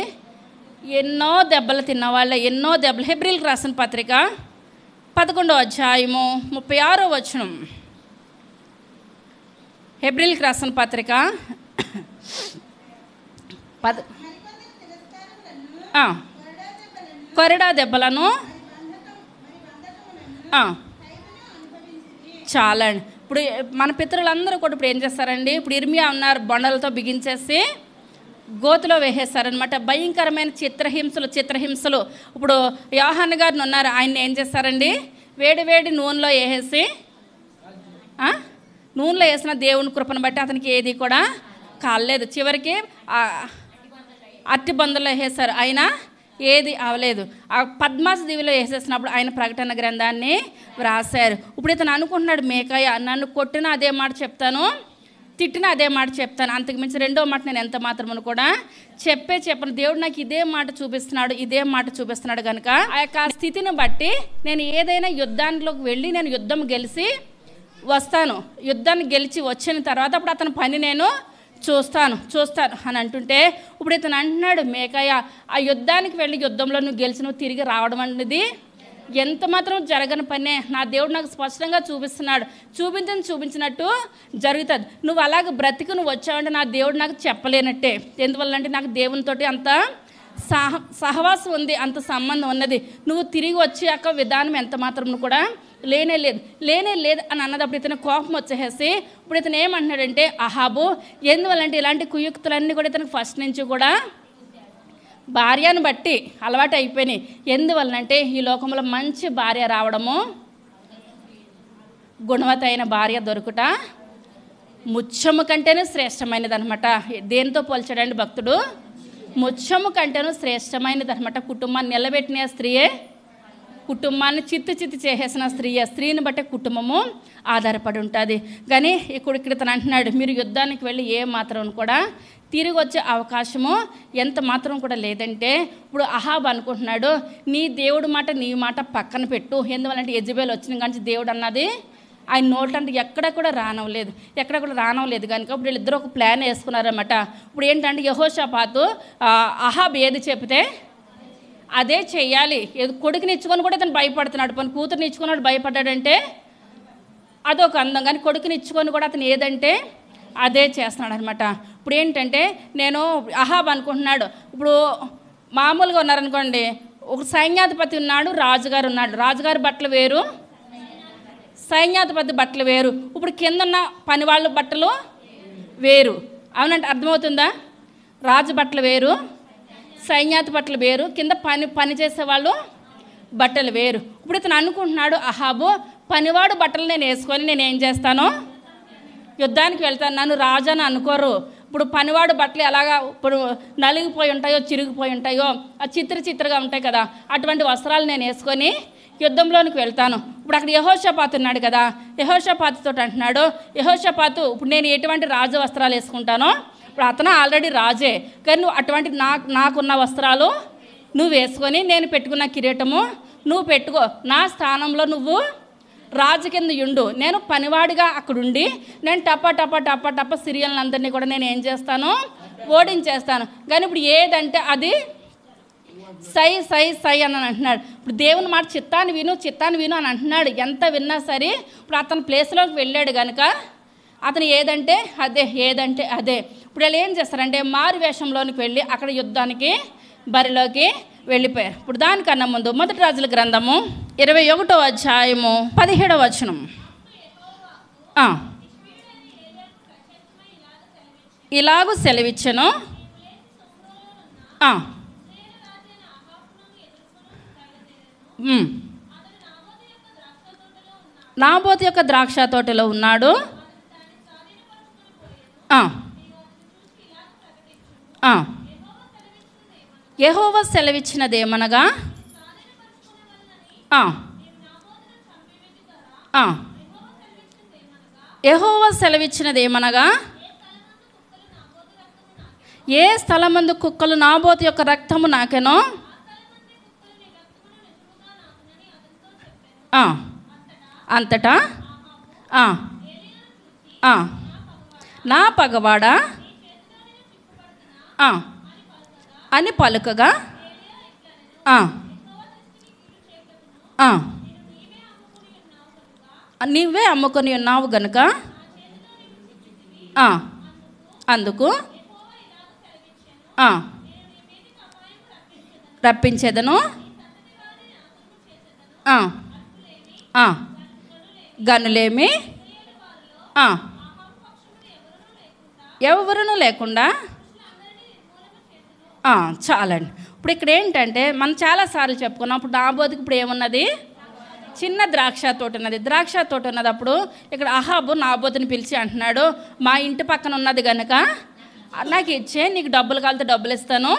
ఎన్నో దెబ్బలు తిన్నవాళ్ళే, ఎన్నో దెబ్బలు. హెబ్రీలకు రాసిన పత్రిక 11వ అధ్యాయము 36వ వచనం. హెబ్రీలకు రాసిన పత్రిక కొరడా దెబ్బలను చాలండి. ఇప్పుడు మన పితరులందరూ కూడా ఇప్పుడు ఏం చేస్తారండి? ఇప్పుడు ఇర్మియా ఉన్నారు, బొండలతో బిగించేసి గోతులో వేసేస్తారనమాట. భయంకరమైన చిత్రహింసలు. ఇప్పుడు యోహాను గారిని ఉన్నారు, ఆయన్ని ఏం చేస్తారండి? వేడి నూనెలో వేసేసి నూనెలో వేసిన దేవుని కృపను బట్టి అతనికి ఏది కూడా కాలేదు. చివరికి అట్టి బందులో వేసేస్తారు, అయినా ఏది అవలేదు. ఆ పద్మాస దీవిలో వేసేసినప్పుడు ఆయన ప్రకటన గ్రంథాన్ని వ్రాసారు. ఇప్పుడు ఇతను అనుకుంటున్నాడు, మేకాయ నన్ను కొట్టినా అదే మాట చెప్తాను, తిట్టినా అదే మాట చెప్తాను, అంతకు మించి రెండో మాట నేను ఎంత మాత్రమును కూడా చెప్పను. దేవుడు నాకు ఇదే మాట చూపిస్తున్నాడు కనుక ఆ యొక్క స్థితిని బట్టి నేను ఏదైనా యుద్ధానికి వెళ్ళి నేను యుద్ధం గెలిచి వస్తాను. యుద్ధాన్ని గెలిచి వచ్చిన తర్వాత అప్పుడు అతని పని నేను చూస్తాను అని అంటుంటే, ఇప్పుడు ఇతను అంటున్నాడు, మేకయ్య ఆ యుద్ధానికి వెళ్ళి యుద్ధంలో నువ్వు గెలిచి నువ్వు తిరిగి రావడం అనేది ఎంత మాత్రం జరగని పనే. నా దేవుడు నాకు స్పష్టంగా చూపిస్తున్నాడు, చూపించినట్టు జరుగుతుంది. నువ్వు అలాగ బ్రతికి నువ్వు వచ్చావంటే నా దేవుడు నాకు చెప్పలేనట్టే. ఎందువల్లంటే నాకు దేవునితోటి అంత సహవాసం ఉంది, అంత సంబంధం ఉన్నది. నువ్వు తిరిగి వచ్చాక విధానం ఎంత మాత్రం కూడా లేనే లేదు అని అన్నదప్పుడు ఇతను కోపం వచ్చేసి ఇప్పుడు ఇతను ఏమంటున్నాడంటే, అహాబు ఎందువల్లంటే ఇలాంటి కుయుక్తులన్నీ కూడా ఇతనికి ఫస్ట్ నుంచి కూడా భార్యను బట్టి అలవాటు అయిపోయినాయి. ఎందువలనంటే ఈ లోకంలో మంచి భార్య రావడము, గుణవతైన భార్య దొరుకుట ముత్యము కంటేనే శ్రేష్టమైనది అనమాట. దేంతో పోల్చాడండి భక్తుడు? ముత్యము కంటేనూ శ్రేష్టమైనది అనమాట. కుటుంబాన్ని నిలబెట్టిన స్త్రీయే, కుటుంబాన్ని చిత్తు చేసేసిన స్త్రీని బట్టే కుటుంబము ఆధారపడి ఉంటుంది. కానీ ఇక్కడ తను అంటున్నాడు, మీరు యుద్ధానికి వెళ్ళి ఏ మాత్రం కూడా తిరిగి వచ్చే అవకాశము ఎంత మాత్రం కూడా లేదంటే, ఇప్పుడు అహాబ్ అనుకుంటున్నాడు, నీ దేవుడు మాట నీ మాట పక్కన పెట్టు. ఎందువల్లంటే యెజబెల్ వచ్చిన కానీ దేవుడు అన్నది ఆయన నోటంటే ఎక్కడ కూడా రానవలేదు కనుక ఇప్పుడు వీళ్ళిద్దరూ ఒక ప్లాన్ వేసుకున్నారన్నమాట. ఇప్పుడు ఏంటంటే యెహోషాపాతు అహాబ్ ఏది చెప్తే అదే చెయ్యాలి. కొడుకుని ఇచ్చుకొని కూడా ఇతను భయపడుతున్నాడు. పని కూతురుని ఇచ్చుకున్నాడు భయపడ్డాడంటే అదొక అందం, కానీ కొడుకుని ఇచ్చుకొని కూడా అతను ఏదంటే అదే చేస్తున్నాడు అనమాట. ఇప్పుడు ఏంటంటే నేను అహాబ్ అనుకుంటున్నాడు, ఇప్పుడు మామూలుగా ఉన్నారనుకోండి, ఒక సైన్యాధిపతి ఉన్నాడు, రాజుగారు ఉన్నాడు. రాజుగారి బట్టలు వేరు, సైన్యాధిపతి బట్టలు వేరు. ఇప్పుడు కింద ఉన్న పని వాళ్ళ బట్టలు వేరు. అవునంటే అర్థమవుతుందా? రాజు బట్టలు వేరు, సైన్యాధిపతి బట్టలు వేరు, కింద పని చేసేవాళ్ళు బట్టలు వేరు. ఇప్పుడు ఇతను అనుకుంటున్నాడు, అహాబు పనివాడు బట్టలు నేను వేసుకొని నేను ఏం చేస్తాను, యుద్ధానికి వెళ్తాను, నన్ను రాజు అని అనుకోరు. ఇప్పుడు పనివాడు బట్టలు ఎలాగా ఇప్పుడు నలిగిపోయి ఉంటాయో చిరిగిపోయి ఉంటాయో, ఆ చిత్రగా ఉంటాయి కదా, అటువంటి వస్త్రాలు నేను వేసుకొని యుద్ధంలోనికి వెళ్తాను. ఇప్పుడు అక్కడ యెహోషాపాతు ఉన్నాడు కదా, యెహోషాపాతుతో అంటున్నాడు, యెహోషాపాతు ఇప్పుడు నేను ఎటువంటి రాజు వస్త్రాలు వేసుకుంటానో, ఇప్పుడు అతను ఆల్రెడీ రాజే, కానీ నువ్వు అటువంటి నాకున్న వస్త్రాలు నువ్వు వేసుకొని నేను పెట్టుకున్న కిరీటము నువ్వు పెట్టుకో, నా స్థానంలో నువ్వు రాజు కింద ఉండు, నేను పనివాడిగా అక్కడుండి నేను టప్ప సిరియన్లందరినీ కూడా నేను ఏం చేస్తాను, ఓడించేస్తాను. కానీ ఇప్పుడు ఏదంటే అది సై అని అంటున్నాడు. ఇప్పుడు దేవుని మాట చిత్తాన్ని విను అని అంటున్నాడు. ఎంత విన్నా సరే ఇప్పుడు అతని ప్లేస్లోకి వెళ్ళాడు కనుక అతను ఏదంటే అదే. ఇప్పుడు వీళ్ళు ఏం చేస్తారంటే మారు వేషంలోనికి వెళ్ళి అక్కడ యుద్ధానికి బరిలోకి వెళ్ళిపోయారు. ఇప్పుడు దానికన్నా ముందు మొదటి రాజుల గ్రంథము 21వ అధ్యాయము 17వ వచనం. ఇలాగూ సెలవిచ్చెను, నాబోతు యొక్క ద్రాక్ష తోటలో ఉన్నాడు. యెహోవా సెలవిచ్చినదేమనగా ఏ స్థలమందు కుక్కలు నాబోతు యొక్క రక్తము నాకెనో అంతటా నా పగవాడా అని పలుకగా నీవే అమ్ముకొని ఉన్నావు గనుక అందుకు రప్పించేదను, గనులేమి ఎవరునూ లేకుండా చాలండి. ఇప్పుడు ఇక్కడ ఏంటంటే మనం చాలాసార్లు చెప్పుకున్నాం. ఇప్పుడు నాబోతుకి ఇప్పుడు ఏమున్నది, చిన్న ద్రాక్ష తోట ఉన్నది. అప్పుడు ఇక్కడ అహాబు నాబోతుని పిలిచి అంటున్నాడు, మా ఇంటి పక్కన ఉన్నది కనుక నాకు ఇచ్చే, నీకు డబ్బులు కాలితే డబ్బులు ఇస్తాను,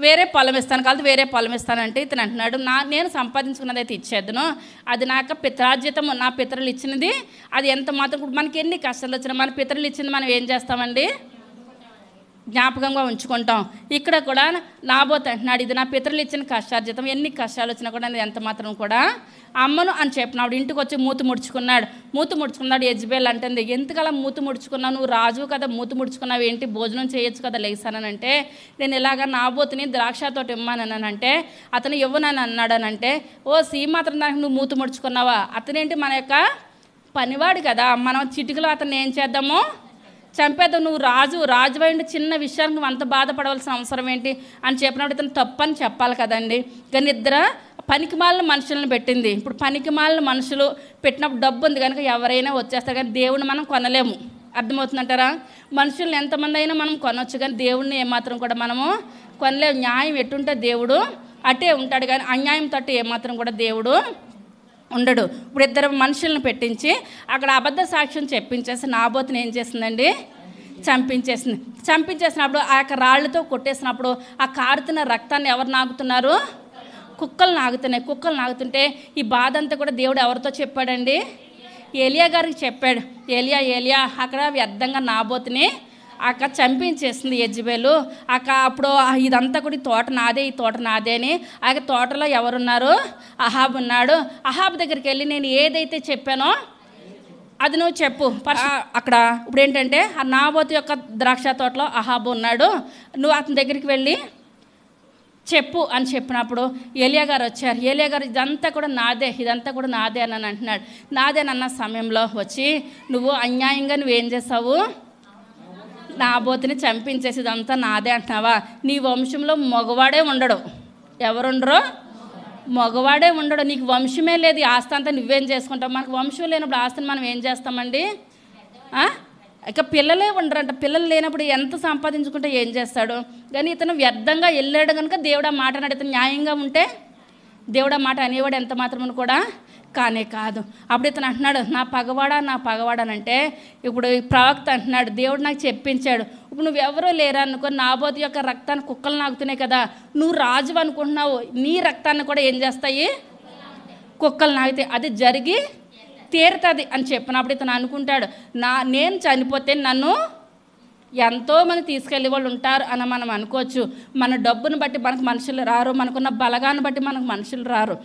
వేరే పొలం ఇస్తాను కాదు, వేరే పొలం ఇస్తానంటే ఇతను అంటున్నాడు, నేను సంపాదించుకున్నది అయితే ఇచ్చేద్దును, అది నాకు పిత్రార్జితము, నా పితరులు ఇచ్చినది, అది ఎంత మాత్రం మనకి ఎన్ని కష్టాలు వచ్చినా మన పితరులు ఇచ్చింది మనం ఏం చేస్తామండి, జ్ఞాపకంగా ఉంచుకుంటాం. ఇక్కడ కూడా నాబోతు అంటున్నాడు, ఇది నా పితరులు ఇచ్చిన కష్టార్జితం, ఎన్ని కష్టాలు వచ్చినా కూడా నేను ఎంత మాత్రం కూడా అమ్మను అని చెప్పినాడు. ఇంటికి వచ్చి మూతి ముడుచుకున్నాడు. యెజబెల్ అంటుంది, ఎందుకలా మూతి ముడుచుకున్నావు, నువ్వు రాజు కదా, మూతి ముడుచుకున్నావు ఏంటి, భోజనం చేయొచ్చు కదా లేసానంటే, నేను ఇలాగ నాబోతుని ద్రాక్షతో ఇమ్మనంటే అతను ఇవ్వనని అన్నాడనంటే, ఓ మాత్రం దానికి నువ్వు మూతి ముడుచుకున్నావా, అతనేంటి మన యొక్క పనివాడు కదా, మనం చిటికలో అతన్ని ఏం చేద్దాము, చంపేద్దాం, నువ్వు రాజు అయ్యండి, చిన్న విషయానికి నువ్వు అంత బాధపడవలసిన అవసరం ఏంటి అని చెప్పినప్పుడు ఇతను తప్పని చెప్పాలి కదండి. కానీ ఇద్దరు పనికిమాలిన మనుషులను పెట్టింది. ఇప్పుడు పనికిమాలిన మనుషులు పెట్టినప్పుడు డబ్బు ఉంది కనుక ఎవరైనా వచ్చేస్తారు, కానీ దేవుడిని మనం కొనలేము. అర్థమవుతుందంటారా? మనుషుల్ని ఎంతమంది అయినా మనం కొనవచ్చు, కానీ దేవుడిని ఏమాత్రం కూడా మనము కొనలేము. న్యాయం ఎట్టుంటే దేవుడు అటే ఉంటాడు, కానీ అన్యాయంతో ఏమాత్రం కూడా దేవుడు ఉండడు. ఇప్పుడు ఇద్దరు మనుషులను పెట్టించి అక్కడ అబద్ధ సాక్ష్యం చెప్పించేసి నాబోతుని ఏం చేసిందండి, చంపించేసినప్పుడు ఆ యొక్క రాళ్లతో కొట్టేసినప్పుడు ఆ కారుతున్న రక్తాన్ని ఎవరు నాగుతున్నారు, కుక్కలు నాగుతుంటే ఈ బాధ అంతా కూడా దేవుడు ఎవరితో చెప్పాడండి, ఏలియా గారికి చెప్పాడు. ఏలియా అక్కడ వ్యర్థంగా నాబోతుని అక్క చంపించేసింది యెజబెలు. అప్పుడు ఇదంతా కూడా ఈ తోట నాదే అని ఆ తోటలో ఎవరున్నారు, అహాబు ఉన్నాడు. అహాబు దగ్గరికి వెళ్ళి నేను ఏదైతే చెప్పానో అది నువ్వు చెప్పు. అక్కడ ఇప్పుడు ఏంటంటే ఆ నాబోతు యొక్క ద్రాక్ష తోటలో అహాబు ఉన్నాడు, నువ్వు అతని దగ్గరికి వెళ్ళి చెప్పు అని చెప్పినప్పుడు ఏలియా గారు వచ్చారు. ఏలియా గారు ఇదంతా కూడా నాదే అని అంటున్నాడు. నాదేనన్న సమయంలో వచ్చి నువ్వు అన్యాయంగా నువ్వేం చేసావు, నాబోతుని చంపించేసి ఇదంతా నాదే అంటున్నావా, నీ వంశంలో మగవాడే ఉండడు, ఎవరుండరో మగవాడే ఉండడు, నీకు వంశమే లేదు, ఈ ఆస్తి అంతా నువ్వేం చేసుకుంటావు. మనకు వంశం లేనప్పుడు ఆస్తిని మనం ఏం చేస్తామండి, ఇక పిల్లలే ఉండరంట. పిల్లలు లేనప్పుడు ఎంత సంపాదించుకుంటే ఏం చేస్తాడు. కానీ ఇతను వ్యర్థంగా వెళ్ళాడు కనుక దేవుడు ఆ మాట అన్నాడు. ఇతను న్యాయంగా ఉంటే దేవుడు ఆ మాట అనేవాడు ఎంత మాత్రమని కూడా కానే కాదు. అప్పుడు ఇతను అంటున్నాడు, నా పగవాడానంటే ఇప్పుడు ప్రవక్త అంటున్నాడు, దేవుడు నాకు చెప్పించాడు, ఇప్పుడు నువ్వెవరో లేరా అనుకో, నాబోతు యొక్క రక్తాన్ని కుక్కలు నాకుతున్నాయి కదా, నువ్వు రాజు అనుకుంటున్నావు, నీ రక్తాన్ని కూడా ఏం చేస్తాయి, కుక్కలు నాగితే అది జరిగి తీరుతుంది అని చెప్పినప్పుడు ఇతను అనుకుంటాడు, నేను చనిపోతే నన్ను ఎంతోమంది తీసుకెళ్ళే వాళ్ళు ఉంటారు అని మనం అనుకోవచ్చు. మన డబ్బును బట్టి మనకు మనుషులు రారు, మనకున్న బలగాన్ని బట్టి మనకు మనుషులు రారు.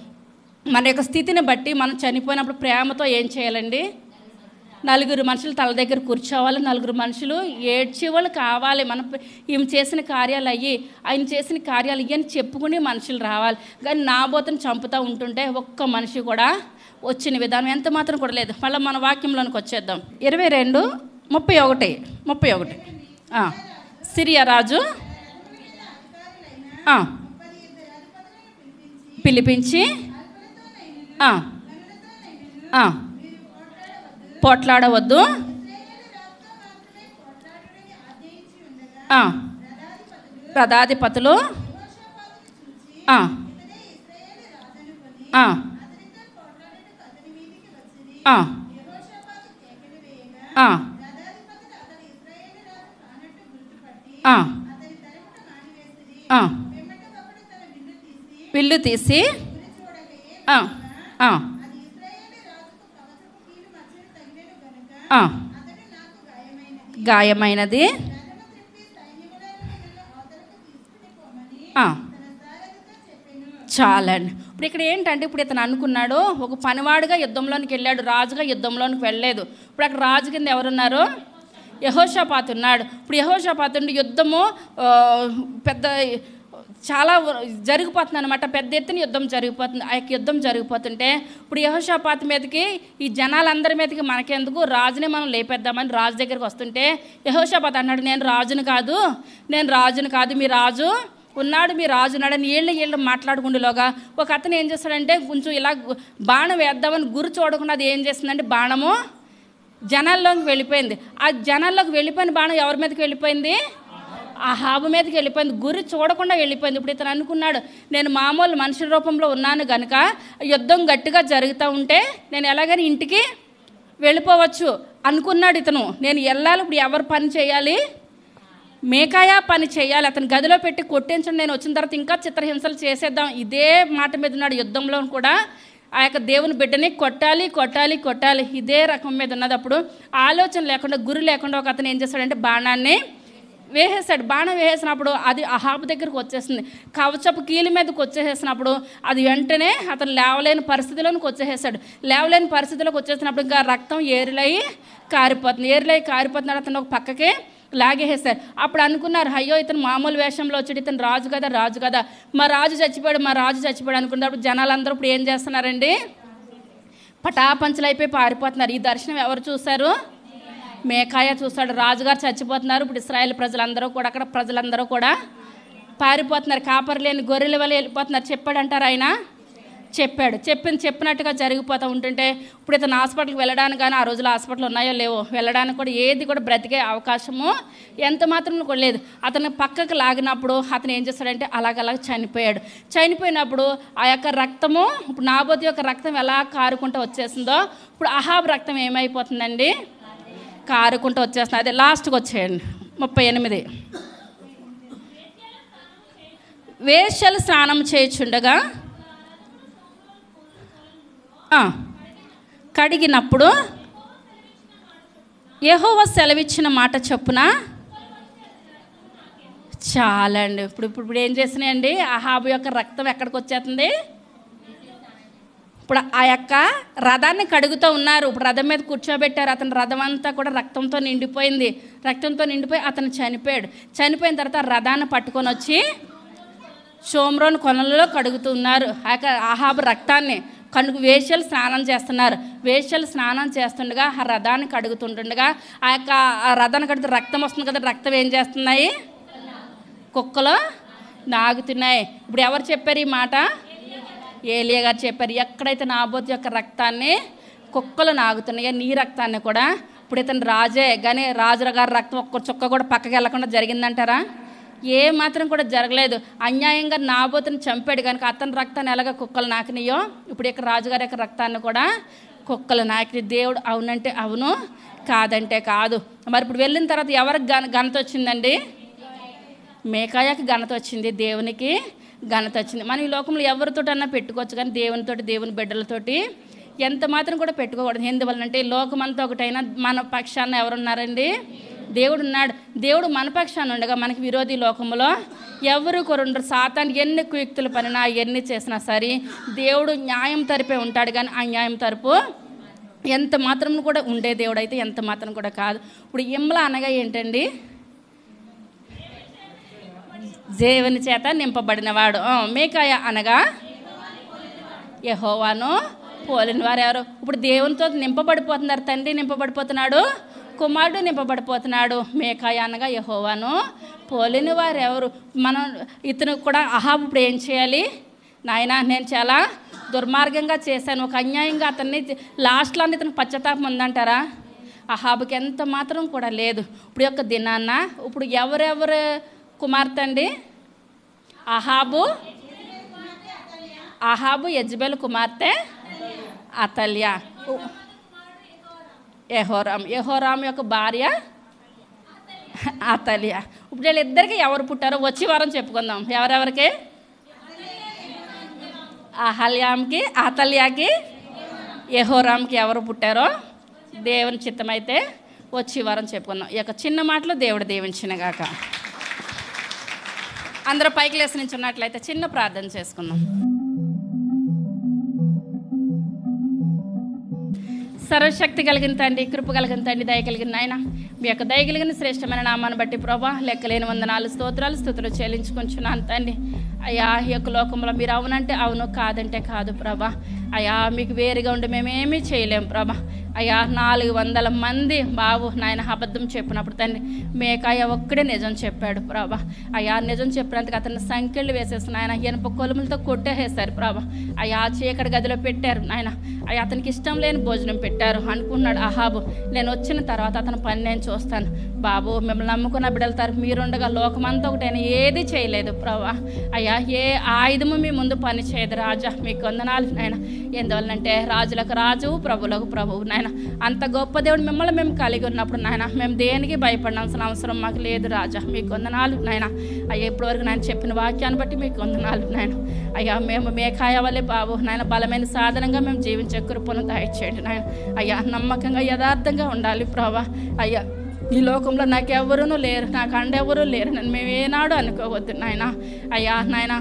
మన యొక్క స్థితిని బట్టి మనం చనిపోయినప్పుడు ప్రేమతో ఏం చేయాలండి, నలుగురు మనుషులు తల దగ్గర కూర్చోవాలి, నలుగురు మనుషులు ఏడ్చేవాళ్ళు కావాలి. మనం ఈమె చేసిన కార్యాలు ఆయన చేసిన కార్యాలు అని చెప్పుకుని మనుషులు రావాలి. కానీ నాబోతుని చంపుతూ ఉంటుంటే ఒక్క మనిషి కూడా వచ్చిన విధానం ఎంత మాత్రం కూడా లేదు. మళ్ళీ మన వాక్యంలోనికి వచ్చేద్దాం. 22:31 సిరియా రాజు పిలిపించి పోట్లాడవద్దు, రథాధిపతులు విల్లు తీసి గాయమైనది చాలండి. ఇప్పుడు ఇక్కడ ఏంటంటే ఇప్పుడు ఇతను అనుకున్నాడు, ఒక పనివాడుగా యుద్ధంలోనికి వెళ్ళాడు, రాజుగా యుద్ధంలోనికి వెళ్ళలేదు. ఇప్పుడు అక్కడ రాజు కింద ఎవరున్నారు, యెహోషాపాతు ఉన్నాడు. ఇప్పుడు యెహోషాపాతు యుద్ధము పెద్ద చాలా జరిగిపోతుంది అనమాట, పెద్ద ఎత్తున యుద్ధం జరిగిపోతుంది. ఆ యొక్క యుద్ధం జరిగిపోతుంటే ఇప్పుడు యెహోషాపాతు మీదకి ఈ జనాలందరి మీదకి మనకెందుకు, రాజునే మనం లేపేద్దామని రాజు దగ్గరికి వస్తుంటే యెహోషాపాతు అన్నాడు, నేను రాజును కాదు, మీ రాజు ఉన్నాడు, మీ రాజు ఉన్నాడని ఏళ్ళు మాట్లాడుకుండేలోగా ఒక అతను ఏం చేస్తాడంటే కొంచెం ఇలా బాణం వేద్దామని గురి చూడకుండా అది ఏం చేస్తుందంటే బాణము జనాల్లోకి వెళ్ళిపోయింది. ఆ జనాల్లోకి వెళ్ళిపోయిన బాణం ఎవరి మీదకి వెళ్ళిపోయింది, అహాబు మీదకి వెళ్ళిపోయింది, గురి చూడకుండా వెళ్ళిపోయింది. ఇప్పుడు ఇతను అనుకున్నాడు, నేను మామూలు మనుషుల రూపంలో ఉన్నాను కనుక యుద్ధం గట్టిగా జరుగుతూ ఉంటే నేను ఎలాగని ఇంటికి వెళ్ళిపోవచ్చు అనుకున్నాడు ఇతను. నేను వెళ్ళాలి, ఇప్పుడు ఎవరు పని చేయాలి, మేకాయ పని చేయాలి, అతని గదిలో పెట్టి కొట్టించండి, నేను వచ్చిన తర్వాత ఇంకా చిత్రహింసలు చేసేద్దాం, ఇదే మాట మీద ఉన్నాడు. యుద్ధంలో కూడా ఆ యొక్క దేవుని బిడ్డని కొట్టాలి కొట్టాలి కొట్టాలి, ఇదే రకం మీద ఉన్నది. అప్పుడు ఆలోచన లేకుండా, గురి లేకుండా ఒక అతను ఏం చేస్తాడంటే బాణాన్ని వేసేసాడు. బాణం వేసేసినప్పుడు అది అహాబు దగ్గరకు వచ్చేసింది. కవచపు కీలి మీదకి వచ్చేసేసినప్పుడు అది వెంటనే అతను లేవలేని పరిస్థితిలోనికి వచ్చేసాడు. లేవలేని పరిస్థితిలోకి వచ్చేసినప్పుడు ఇంకా రక్తం ఏరులై కారిపోతున్నాడు. అతను ఒక పక్కకే లాగేసేసారు. అప్పుడు అనుకున్నారు, అయ్యో ఇతను మామూలు వేషంలో వచ్చాడు, ఇతను రాజు కదా, మా రాజు చచ్చిపోయాడు అనుకున్నప్పుడు జనాలందరూ ఇప్పుడు ఏం చేస్తున్నారండి, పటాపంచలు అయిపోయి పారిపోతున్నారు. ఈ దర్శనం ఎవరు చూశారు? మేకాయ చూస్తాడు. రాజుగారు చచ్చిపోతున్నారు. ఇప్పుడు ఇశ్రాయేల్ ప్రజలందరూ కూడా, అక్కడ ప్రజలందరూ కూడా పారిపోతున్నారు. కాపరి లేని గొర్రెల వల్ల వెళ్ళిపోతున్నారు. చెప్పాడంటారు ఆయన? చెప్పినట్టుగా జరిగిపోతూ ఉంటుంటే ఇప్పుడు ఇతను హాస్పిటల్కి వెళ్ళడానికి కానీ, ఆ రోజుల్లో హాస్పిటల్ ఉన్నాయో లేవో, వెళ్ళడానికి కూడా ఏది కూడా బ్రతికే అవకాశము ఎంత మాత్రం కూడా లేదు. అతను పక్కకు లాగినప్పుడు అతను ఏం చేస్తాడంటే అలాగ చనిపోయాడు. చనిపోయినప్పుడు ఆ యొక్క రక్తము, ఇప్పుడు నాబోతు యొక్క రక్తం ఎలా కారుకుంటూ వచ్చేసిందో ఇప్పుడు అహాబు రక్తం ఏమైపోతుందండి, కారుకుంటూ వచ్చేస్తుంది. అదే లాస్ట్కి వచ్చేయండి 38. వేశ్యలు స్నానం చేయుచుండగా కడిగినప్పుడు యెహోవా సెలవిచ్చిన మాట చొప్పున చాలండి. ఇప్పుడు ఏం చేసినాయండి, అహాబు యొక్క రక్తం ఎక్కడికి వచ్చేస్తుంది, ఇప్పుడు ఆ యొక్క రథాన్ని కడుగుతూ ఉన్నారు. ఇప్పుడు రథం మీద కూర్చోబెట్టారు. అతని రథం అంతా కూడా రక్తంతో నిండిపోయింది. అతను చనిపోయిన తర్వాత రథాన్ని పట్టుకొని వచ్చి షోమ్రోన్ కొనలలో కడుగుతున్నారు. ఆ యొక్క అహాబు రక్తాన్ని వేశ్యలు స్నానం చేస్తున్నారు. వేశ్యలు స్నానం చేస్తుండగా ఆ రథాన్ని కడుగుతుండగా ఆ యొక్క రథాన్ని కడుగుతూ రక్తం వస్తుంది కదా, రక్తం ఏం చేస్తున్నాయి, కుక్కలు నాగుతున్నాయి. ఇప్పుడు ఎవరు చెప్పారు ఈ మాట? ఏలియా గారు చెప్పారు. ఎక్కడైతే నాబోతు యొక్క రక్తాన్ని కుక్కలు నాగుతున్నాయో నీ రక్తాన్ని కూడా ఇప్పుడు ఇతను రాజే కానీ రాజుగారి రక్తం ఒక్క చుక్క కూడా పక్కకి వెళ్ళకుండా జరిగిందంటారా? ఏ మాత్రం కూడా జరగలేదు. అన్యాయంగా నాబోతుని చంపాడు కనుక అతని రక్తాన్ని ఎలాగ కుక్కలు నాకినాయో ఇప్పుడు ఇక్కడ రాజుగారి యొక్క రక్తాన్ని కూడా కుక్కలు నాకినాయి. దేవుడు అవునంటే అవును, కాదంటే కాదు. మరి ఇప్పుడు వెళ్ళిన తర్వాత ఎవరికి ఘనత వచ్చిందండి? మేకాయకి ఘనత వచ్చింది, దేవునికి ఘనత వచ్చింది. మనం ఈ లోకంలో ఎవరితోటన్నా పెట్టుకోవచ్చు కానీ దేవునితోటి, దేవుని బిడ్డలతోటి ఎంత మాత్రం కూడా పెట్టుకోకూడదు. ఎందువలనంటే లోకమంతా ఒకటైనా మన పక్షాన ఎవరున్నారండి? దేవుడు ఉన్నాడు. దేవుడు మన పక్షాన ఉండగా మనకి విరోధి లోకంలో ఎవరు కొరుండరు. సాతాను ఎన్ని కుయుక్తులు పనినా ఎన్ని చేసినా సరే దేవుడు న్యాయం తరపే ఉంటాడు కానీ ఆ న్యాయం తరపు ఎంత మాత్రం కూడా ఉండే దేవుడు అయితే ఎంత మాత్రం కూడా కాదు. ఇప్పుడు ఇమ్లా అనగా ఏంటండి? దేవుని చేత నింపబడినవాడు. మేకాయ అనగా యెహోవాను పోలిన వారు ఎవరు? ఇప్పుడు దేవునితో నింపబడిపోతున్నారు. తండ్రి నింపబడిపోతున్నాడు, కుమారుడు నింపబడిపోతున్నాడు. మేకాయ అనగా యెహోవాను పోలిన వారు ఎవరు? మనం ఇతను కూడా అహాబు ఇప్పుడు ఏం చేయాలి? నాయనా నేను చాలా దుర్మార్గంగా చేశాను, ఒక అన్యాయంగా అతన్ని లాస్ట్లో ఇతను పశ్చాత్తాపం ఉందంటారా? అహాబుకి ఎంత మాత్రం కూడా లేదు. ఇప్పుడు యొక్క దినాన్న ఇప్పుడు ఎవరెవరు కుమార్తె అండి? అహాబు యెజబెలు కుమార్తె అతల్యా. యెహోరాము యొక్క భార్య అతల్యా. ఇప్పుడు వీళ్ళిద్దరికి ఎవరు పుట్టారో వచ్చి వారం చెప్పుకుందాం. ఎవరెవరికి? అహల్యాకి, అతల్యాకి, యెహోరాముకి ఎవరు పుట్టారో దేవుని చిత్తమైతే వచ్చి వారం చెప్పుకుందాం. ఈ యొక్క చిన్న మాటలు దేవుడు దీవించినగాక. అందరూ పైకి లేసి నించున్నట్లయితే చిన్న ప్రార్థన చేసుకుందాం. సర్వశక్తి కలిగిన తండ్రి, కృప కలిగిన తండ్రి, దయ కలిగిన నాయన, మీ యొక్క దయ కలిగిన శ్రేష్టమైన నామాన్ని బట్టి ప్రభా లెక్కలేని వందనాలు స్తుతులు చెల్లించుకుంటున్నాను తండ్రి. అయ్యా ఈ యొక్క లోకంలో మీరు అవునంటే అవును, కాదంటే కాదు ప్రభా. అయ్యా మీకు వేరుగా ఉండి మేమేమీ చేయలేము ప్రభా. అయ్యా 400 మంది బాబు నాయన అబద్ధం చెప్పినప్పుడు తండ్రి మేకాయ ఒక్కడే నిజం చెప్పాడు ప్రభా. అయ్యా నిజం చెప్పినందుకు అతన్ని సంఖ్యలు వేసేసిన ఆయన ఇనుప కొలుములతో కొట్టేసేశారు ప్రభా. అయ్యా చీకటి గదిలో పెట్టారు నాయన. అయ్యా అతనికి ఇష్టం లేని భోజనం పెట్టారు. అనుకున్నాడు అహాబు, నేను వచ్చిన తర్వాత అతని పని నేను చూస్తాను. బాబు మిమ్మల్ని నమ్ముకున్న బిడ్డల తరపు మీరుండగా లోకమంతా ఒకటైనా ఏది చేయలేదు ప్రభా. అయ్యా ఏ ఆయుధము మీ ముందు పని చేయదు రాజా. మీకు వందనాలు నాయన. ఎందువల్లంటే రాజులకు రాజు, ప్రభులకు ప్రభువు నాయన. నాయన. అంత గొప్ప దేవుడు మిమ్మల్ని మేము కలిగి ఉన్నప్పుడు నాయన మేము దేనికి భయపడాల్సిన అవసరం మాకు లేదు రాజా. మీకు వందనాలు నాయన. అయ్యా ఇప్పటివరకు నేను చెప్పిన వాక్యాన్ని బట్టి మీకు వందనాలు నాయన. అయ్యా మేము మేకాయ వల్లే బాబు నాయన బలమైన సాధనంగా మేము జీవించే కృపను దయచేయండి నాయన. అయ్యా నమ్మకంగా యథార్థంగా ఉండాలి ప్రభా. అయ్యా ఈ లోకంలో నాకు ఎవరూ లేరు, నాకు అండెవరూ లేరు, నన్ను మేము ఏనాడు అనుకోవద్దు నాయన. అయ్యా నాయన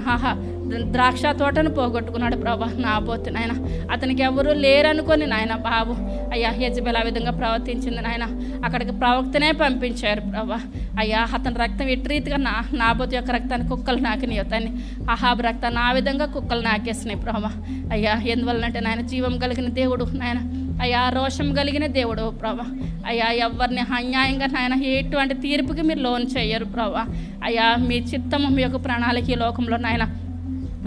ద్రాక్ష తోటను పోగొట్టుకున్నాడు ప్రభా నాబోతు నాయన. అతనికి ఎవరూ లేరు అనుకొని నాయన బాబు అయ్యా యెజబెల్ ఆ విధంగా ప్రవర్తించింది నాయన. అక్కడికి ప్రవక్తనే పంపించారు ప్రభా. అయ్యా అతని రక్తం ఇటు రీతిగా నాబోతు యొక్క రక్తాన్ని కుక్కలు నాకినాయి, అతన్ని అహాబు రక్తాన్ని ఆ విధంగా కుక్కలు నాకేసినాయి ప్రభా. అయ్యా ఎందువలనంటే నాయన జీవం కలిగిన దేవుడు నాయన. అయ్యా రోషం కలిగిన దేవుడు ప్రభా. అయ్యా ఎవరిని అన్యాయంగా నాయన ఎటువంటి తీర్పుకి మీరు లోన్ చేయరు ప్రభా. అయ్యా మీ చిత్తము మీ యొక్క ప్రణాళిక ఈ లోకంలో నాయన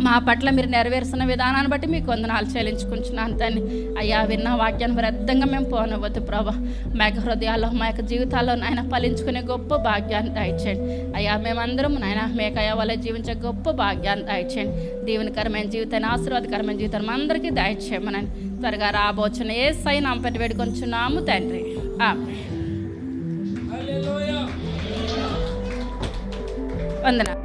మా పట్ల మీరు నెరవేరుస్తున్న విధానాన్ని బట్టి మీకు వందనాలు చెల్లించుకుంటున్నాను తండ్రి. అయ్యా విన్న వాక్యాన్ని వ్యర్థంగా మేము పోనవద్దు ప్రభా. మా యొక్క హృదయాల్లో మా యొక్క జీవితాల్లో నాయన ఫలించుకునే గొప్ప భాగ్యాన్ని దయచేయండి. అయ్యా మేమందరం నాయన మేకయ్య వల్ల జీవించే గొప్ప భాగ్యాన్ని దయచేయండి. దీవెనకరమైన జీవితాన్ని ఆశీర్వాదకరమైన జీవితాన్ని అందరికీ దయచేయమని త్వరగా రాబోచున్న యేసయ్య నామమున పెట్టి వేడుకొంచున్నాము తండ్రి. ఆమేన్. వందనాలు.